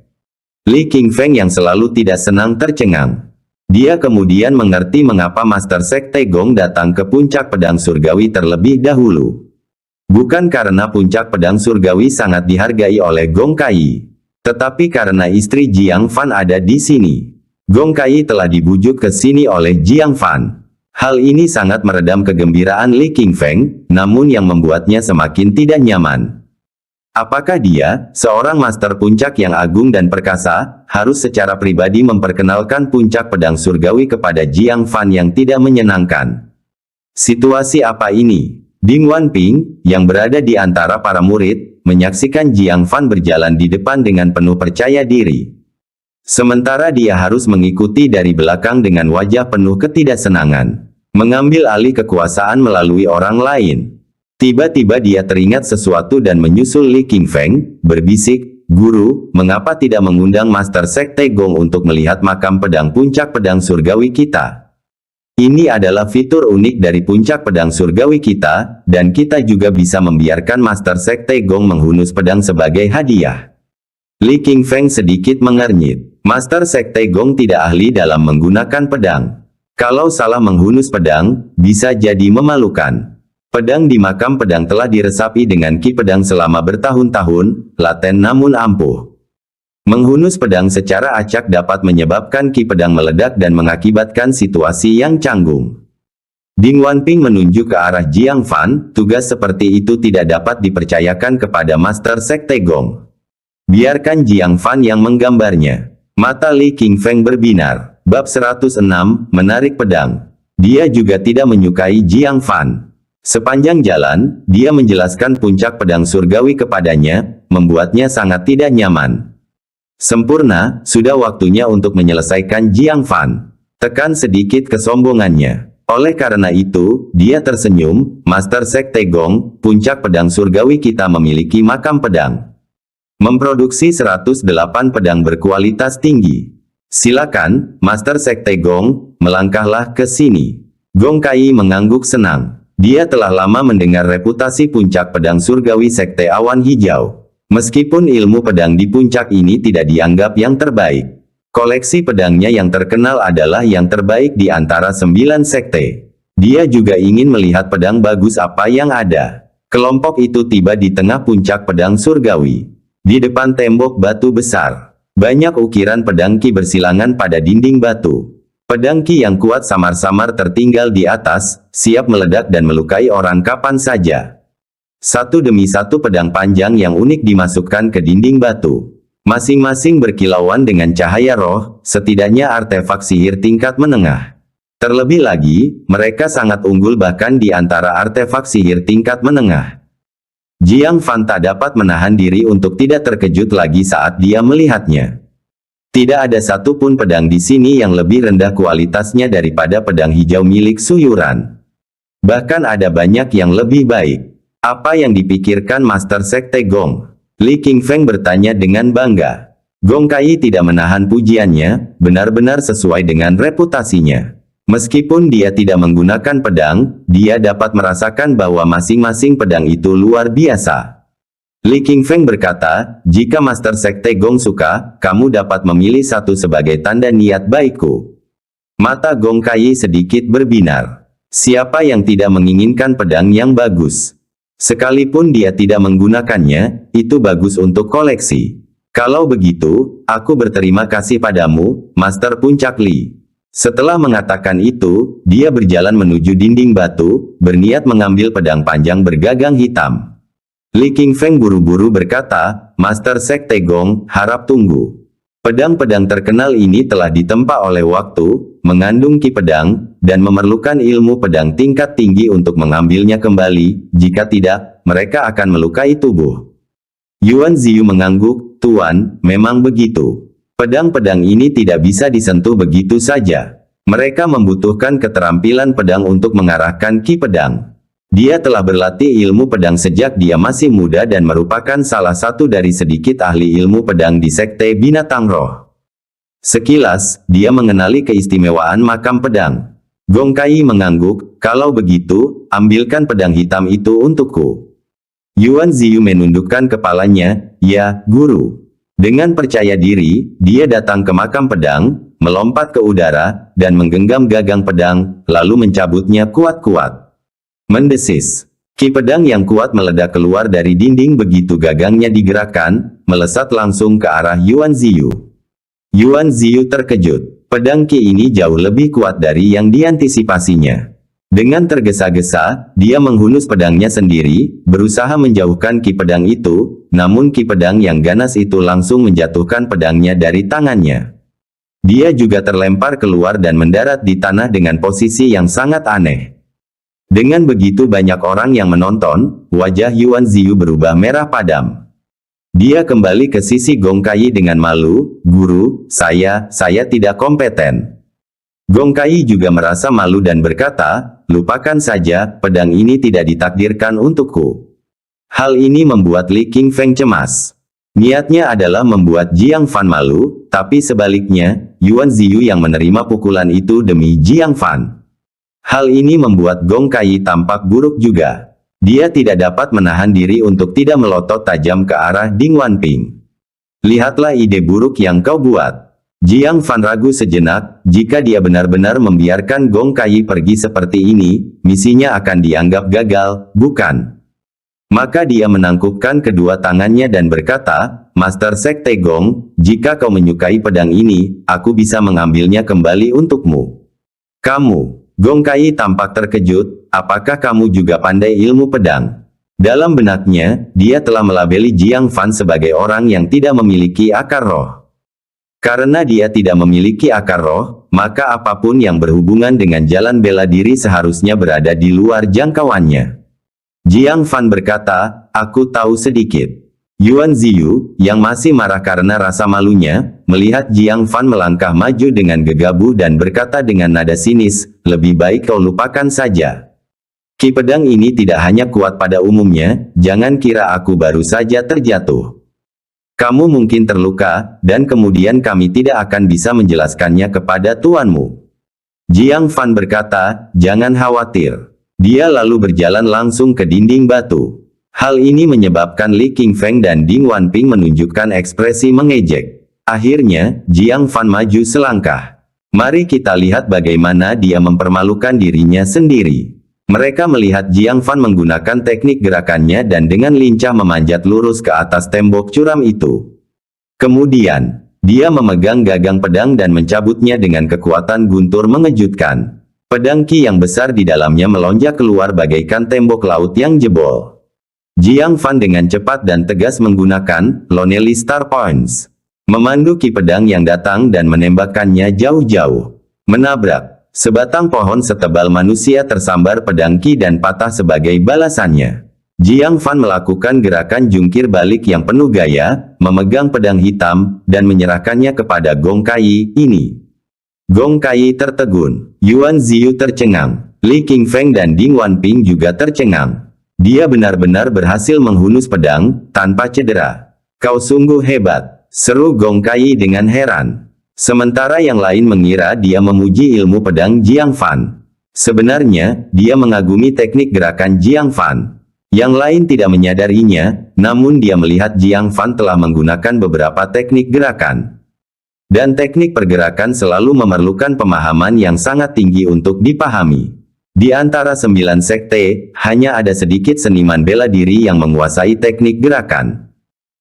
Li Qingfeng yang selalu tidak senang tercengang. Dia kemudian mengerti mengapa Master Sekte Gong datang ke puncak pedang surgawi terlebih dahulu. Bukan karena puncak pedang surgawi sangat dihargai oleh Gong Kai, tetapi karena istri Jiang Fan ada di sini. Gong Kai telah dibujuk ke sini oleh Jiang Fan. Hal ini sangat meredam kegembiraan Li Qingfeng, namun yang membuatnya semakin tidak nyaman. Apakah dia, seorang master puncak yang agung dan perkasa, harus secara pribadi memperkenalkan puncak pedang surgawi kepada Jiang Fan yang tidak menyenangkan? Situasi apa ini? Ding Wanping, yang berada di antara para murid, menyaksikan Jiang Fan berjalan di depan dengan penuh percaya diri. Sementara dia harus mengikuti dari belakang dengan wajah penuh ketidaksenangan. Mengambil alih kekuasaan melalui orang lain. Tiba-tiba dia teringat sesuatu dan menyusul Li Qingfeng, berbisik, "Guru, mengapa tidak mengundang Master Sekte Gong untuk melihat makam pedang puncak pedang surgawi kita? Ini adalah fitur unik dari puncak pedang surgawi kita, dan kita juga bisa membiarkan Master Sekte Gong menghunus pedang sebagai hadiah." Li Qingfeng sedikit mengernyit. Master Sekte Gong tidak ahli dalam menggunakan pedang. Kalau salah menghunus pedang, bisa jadi memalukan. Pedang di makam pedang telah diresapi dengan ki pedang selama bertahun-tahun, laten namun ampuh. Menghunus pedang secara acak dapat menyebabkan ki pedang meledak dan mengakibatkan situasi yang canggung. Ding Wanping menunjuk ke arah Jiang Fan, tugas seperti itu tidak dapat dipercayakan kepada Master Sekte Gong. Biarkan Jiang Fan yang menggambarnya. Mata Li Qingfeng berbinar. Bab 106, menarik pedang. Dia juga tidak menyukai Jiang Fan. Sepanjang jalan, dia menjelaskan puncak pedang surgawi kepadanya, membuatnya sangat tidak nyaman. Sempurna, sudah waktunya untuk menyelesaikan Jiang Fan. Tekan sedikit kesombongannya. Oleh karena itu, dia tersenyum, Master Sekte Gong, puncak pedang surgawi kita memiliki makam pedang. Memproduksi 108 pedang berkualitas tinggi. Silakan, Master Sekte Gong, melangkahlah ke sini. Gong Kai mengangguk senang. Dia telah lama mendengar reputasi puncak pedang surgawi Sekte Awan Hijau. Meskipun ilmu pedang di puncak ini tidak dianggap yang terbaik, koleksi pedangnya yang terkenal adalah yang terbaik di antara 9 sekte. Dia juga ingin melihat pedang bagus apa yang ada. Kelompok itu tiba di tengah puncak pedang surgawi. Di depan tembok batu besar, banyak ukiran pedang ki bersilangan pada dinding batu. Pedang ki yang kuat samar-samar tertinggal di atas, siap meledak dan melukai orang kapan saja. Satu demi satu pedang panjang yang unik dimasukkan ke dinding batu. Masing-masing berkilauan dengan cahaya roh, setidaknya artefak sihir tingkat menengah. Terlebih lagi, mereka sangat unggul bahkan di antara artefak sihir tingkat menengah. Jiang Fan tak dapat menahan diri untuk tidak terkejut lagi saat dia melihatnya. Tidak ada satupun pedang di sini yang lebih rendah kualitasnya daripada pedang hijau milik Suyuran. Bahkan ada banyak yang lebih baik. Apa yang dipikirkan Master Sekte Gong? Li Qingfeng bertanya dengan bangga. Gong Kai tidak menahan pujiannya, benar-benar sesuai dengan reputasinya. Meskipun dia tidak menggunakan pedang, dia dapat merasakan bahwa masing-masing pedang itu luar biasa. Li Qingfeng berkata, jika Master Sekte Gong suka, kamu dapat memilih satu sebagai tanda niat baikku. Mata Gong Kai sedikit berbinar. Siapa yang tidak menginginkan pedang yang bagus? Sekalipun dia tidak menggunakannya, itu bagus untuk koleksi. Kalau begitu, aku berterima kasih padamu, Master Puncak Li. Setelah mengatakan itu, dia berjalan menuju dinding batu, berniat mengambil pedang panjang bergagang hitam. Li Qingfeng buru-buru berkata, Master Sekte Gong, harap tunggu. Pedang-pedang terkenal ini telah ditempa oleh waktu, mengandung ki pedang, dan memerlukan ilmu pedang tingkat tinggi untuk mengambilnya kembali, jika tidak, mereka akan melukai tubuh. Yuan Ziyu mengangguk, Tuan, memang begitu. Pedang-pedang ini tidak bisa disentuh begitu saja. Mereka membutuhkan keterampilan pedang untuk mengarahkan ki pedang. Dia telah berlatih ilmu pedang sejak dia masih muda dan merupakan salah satu dari sedikit ahli ilmu pedang di Sekte Binatang Roh. Sekilas, dia mengenali keistimewaan makam pedang. Gong Kai mengangguk, kalau begitu, ambilkan pedang hitam itu untukku. Yuan Ziyu menundukkan kepalanya, ya, guru. Dengan percaya diri, dia datang ke makam pedang, melompat ke udara, dan menggenggam gagang pedang, lalu mencabutnya kuat-kuat. Mendesis. Ki pedang yang kuat meledak keluar dari dinding begitu gagangnya digerakkan, melesat langsung ke arah Yuan Ziyu. Yuan Ziyu terkejut. Pedang ki ini jauh lebih kuat dari yang diantisipasinya. Dengan tergesa-gesa, dia menghunus pedangnya sendiri, berusaha menjauhkan ki pedang itu, namun ki pedang yang ganas itu langsung menjatuhkan pedangnya dari tangannya. Dia juga terlempar keluar dan mendarat di tanah dengan posisi yang sangat aneh. Dengan begitu banyak orang yang menonton, wajah Yuan Ziyu berubah merah padam. Dia kembali ke sisi Gong Kai dengan malu, "Guru, saya tidak kompeten." Gong Kai juga merasa malu dan berkata, "Lupakan saja, pedang ini tidak ditakdirkan untukku." Hal ini membuat Li Qingfeng cemas. Niatnya adalah membuat Jiang Fan malu, tapi sebaliknya, Yuan Ziyu yang menerima pukulan itu demi Jiang Fan. Hal ini membuat Gong Kai tampak buruk juga. Dia tidak dapat menahan diri untuk tidak melotot tajam ke arah Ding Wanping. "Lihatlah ide buruk yang kau buat." Jiang Fan ragu sejenak, jika dia benar-benar membiarkan Gong Kai pergi seperti ini, misinya akan dianggap gagal, bukan? Maka dia menangkupkan kedua tangannya dan berkata, "Master Sekte Gong, jika kau menyukai pedang ini, aku bisa mengambilnya kembali untukmu." "Kamu?" Gong Kai tampak terkejut, "Apakah kamu juga pandai ilmu pedang?" Dalam benaknya, dia telah melabeli Jiang Fan sebagai orang yang tidak memiliki akar roh. Karena dia tidak memiliki akar roh, maka apapun yang berhubungan dengan jalan bela diri seharusnya berada di luar jangkauannya. Jiang Fan berkata, "Aku tahu sedikit." Yuan Ziyu, yang masih marah karena rasa malunya, melihat Jiang Fan melangkah maju dengan gegabah dan berkata dengan nada sinis, "Lebih baik kau lupakan saja. Ki pedang ini tidak hanya kuat pada umumnya, jangan kira aku baru saja terjatuh. Kamu mungkin terluka, dan kemudian kami tidak akan bisa menjelaskannya kepada tuanmu." Jiang Fan berkata, "Jangan khawatir." Dia lalu berjalan langsung ke dinding batu. Hal ini menyebabkan Li Qingfeng dan Ding Wanping menunjukkan ekspresi mengejek. Akhirnya, Jiang Fan maju selangkah. Mari kita lihat bagaimana dia mempermalukan dirinya sendiri. Mereka melihat Jiang Fan menggunakan teknik gerakannya dan dengan lincah memanjat lurus ke atas tembok curam itu. Kemudian, dia memegang gagang pedang dan mencabutnya dengan kekuatan guntur mengejutkan. Pedang ki yang besar di dalamnya melonjak keluar bagaikan tembok laut yang jebol. Jiang Fan dengan cepat dan tegas menggunakan Lonely Star Points. Memandu ki pedang yang datang dan menembakkannya jauh-jauh. Menabrak. Sebatang pohon setebal manusia tersambar pedang ki dan patah sebagai balasannya. Jiang Fan melakukan gerakan jungkir balik yang penuh gaya, memegang pedang hitam, dan menyerahkannya kepada Gong Kai ini. Gong Kai tertegun. Yuan Ziyu tercengang. Li Qingfeng dan Ding Wanping juga tercengang. Dia benar-benar berhasil menghunus pedang, tanpa cedera. "Kau sungguh hebat," seru Gong Kai dengan heran. Sementara yang lain mengira dia memuji ilmu pedang Jiang Fan. Sebenarnya, dia mengagumi teknik gerakan Jiang Fan. Yang lain tidak menyadarinya, namun dia melihat Jiang Fan telah menggunakan beberapa teknik gerakan. Dan teknik pergerakan selalu memerlukan pemahaman yang sangat tinggi untuk dipahami. Di antara 9 sekte, hanya ada sedikit seniman bela diri yang menguasai teknik gerakan.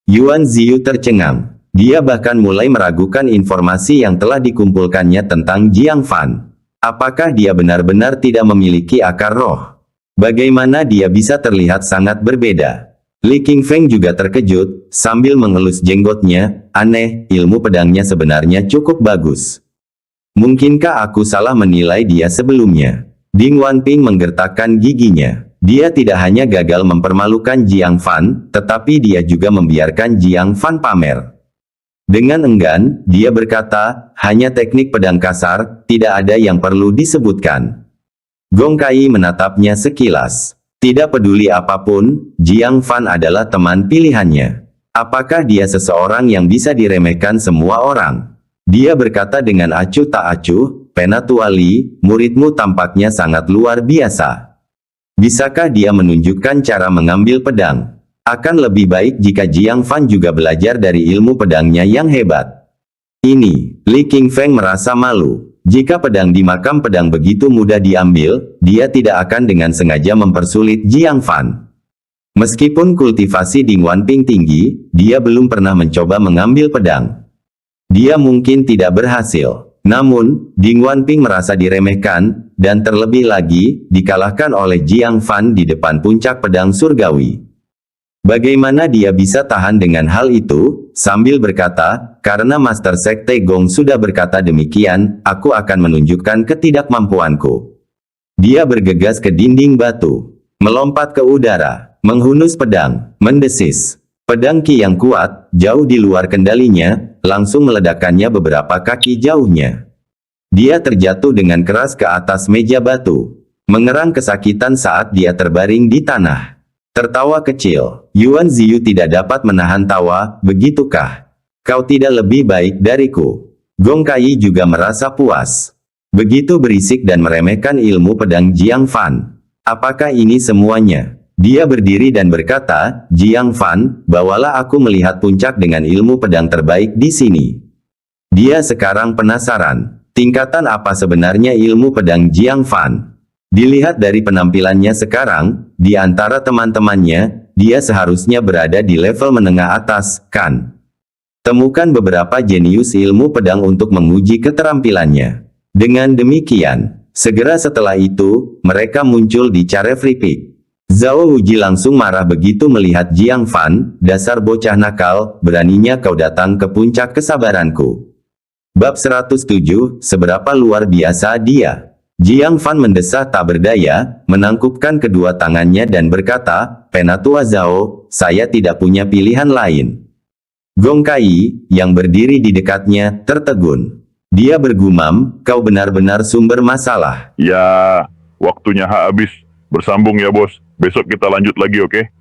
Yuan Ziyu tercengang. Dia bahkan mulai meragukan informasi yang telah dikumpulkannya tentang Jiang Fan. Apakah dia benar-benar tidak memiliki akar roh? Bagaimana dia bisa terlihat sangat berbeda? Li Qingfeng juga terkejut, sambil mengelus jenggotnya. "Aneh, ilmu pedangnya sebenarnya cukup bagus. Mungkinkah aku salah menilai dia sebelumnya?" Ding Wanping menggertakkan giginya. Dia tidak hanya gagal mempermalukan Jiang Fan, tetapi dia juga membiarkan Jiang Fan pamer. Dengan enggan, dia berkata, "Hanya teknik pedang kasar, tidak ada yang perlu disebutkan." Gong Kai menatapnya sekilas. Tidak peduli apapun, Jiang Fan adalah teman pilihannya. Apakah dia seseorang yang bisa diremehkan semua orang? Dia berkata dengan acuh tak acuh, "Penatua Li, muridmu tampaknya sangat luar biasa. Bisakah dia menunjukkan cara mengambil pedang? Akan lebih baik jika Jiang Fan juga belajar dari ilmu pedangnya yang hebat." Ini, Li Qingfeng merasa malu. Jika pedang di makam pedang begitu mudah diambil, dia tidak akan dengan sengaja mempersulit Jiang Fan. Meskipun kultivasi Ding Wanping tinggi, dia belum pernah mencoba mengambil pedang. Dia mungkin tidak berhasil. Namun, Ding Wanping merasa diremehkan, dan terlebih lagi, dikalahkan oleh Jiang Fan di depan puncak pedang surgawi. Bagaimana dia bisa tahan dengan hal itu, sambil berkata, karena Master Sekte Gong sudah berkata demikian, aku akan menunjukkan ketidakmampuanku. Dia bergegas ke dinding batu, melompat ke udara, menghunus pedang, mendesis. Pedang Qi yang kuat, jauh di luar kendalinya, langsung meledakkannya beberapa kaki jauhnya. Dia terjatuh dengan keras ke atas meja batu, mengerang kesakitan saat dia terbaring di tanah. Tertawa kecil, Yuan Ziyu tidak dapat menahan tawa, begitukah? Kau tidak lebih baik dariku. Gong Kai juga merasa puas. Begitu berisik dan meremehkan ilmu pedang Jiang Fan. Apakah ini semuanya? Dia berdiri dan berkata, Jiang Fan, bawalah aku melihat puncak dengan ilmu pedang terbaik di sini. Dia sekarang penasaran, tingkatan apa sebenarnya ilmu pedang Jiang Fan. Dilihat dari penampilannya sekarang, di antara teman-temannya, dia seharusnya berada di level menengah atas, kan? Temukan beberapa jenius ilmu pedang untuk menguji keterampilannya. Dengan demikian, segera setelah itu, mereka muncul di Carefree Peak. Zhao Wuji langsung marah begitu melihat Jiang Fan, dasar bocah nakal, beraninya kau datang ke puncak kesabaranku. Bab 107, seberapa luar biasa dia. Jiang Fan mendesah tak berdaya, menangkupkan kedua tangannya dan berkata, Penatua Zhao, saya tidak punya pilihan lain. Gong Kai, yang berdiri di dekatnya, tertegun. Dia bergumam, kau benar-benar sumber masalah. Ya, waktunya habis. Bersambung ya bos. Besok kita lanjut lagi, oke?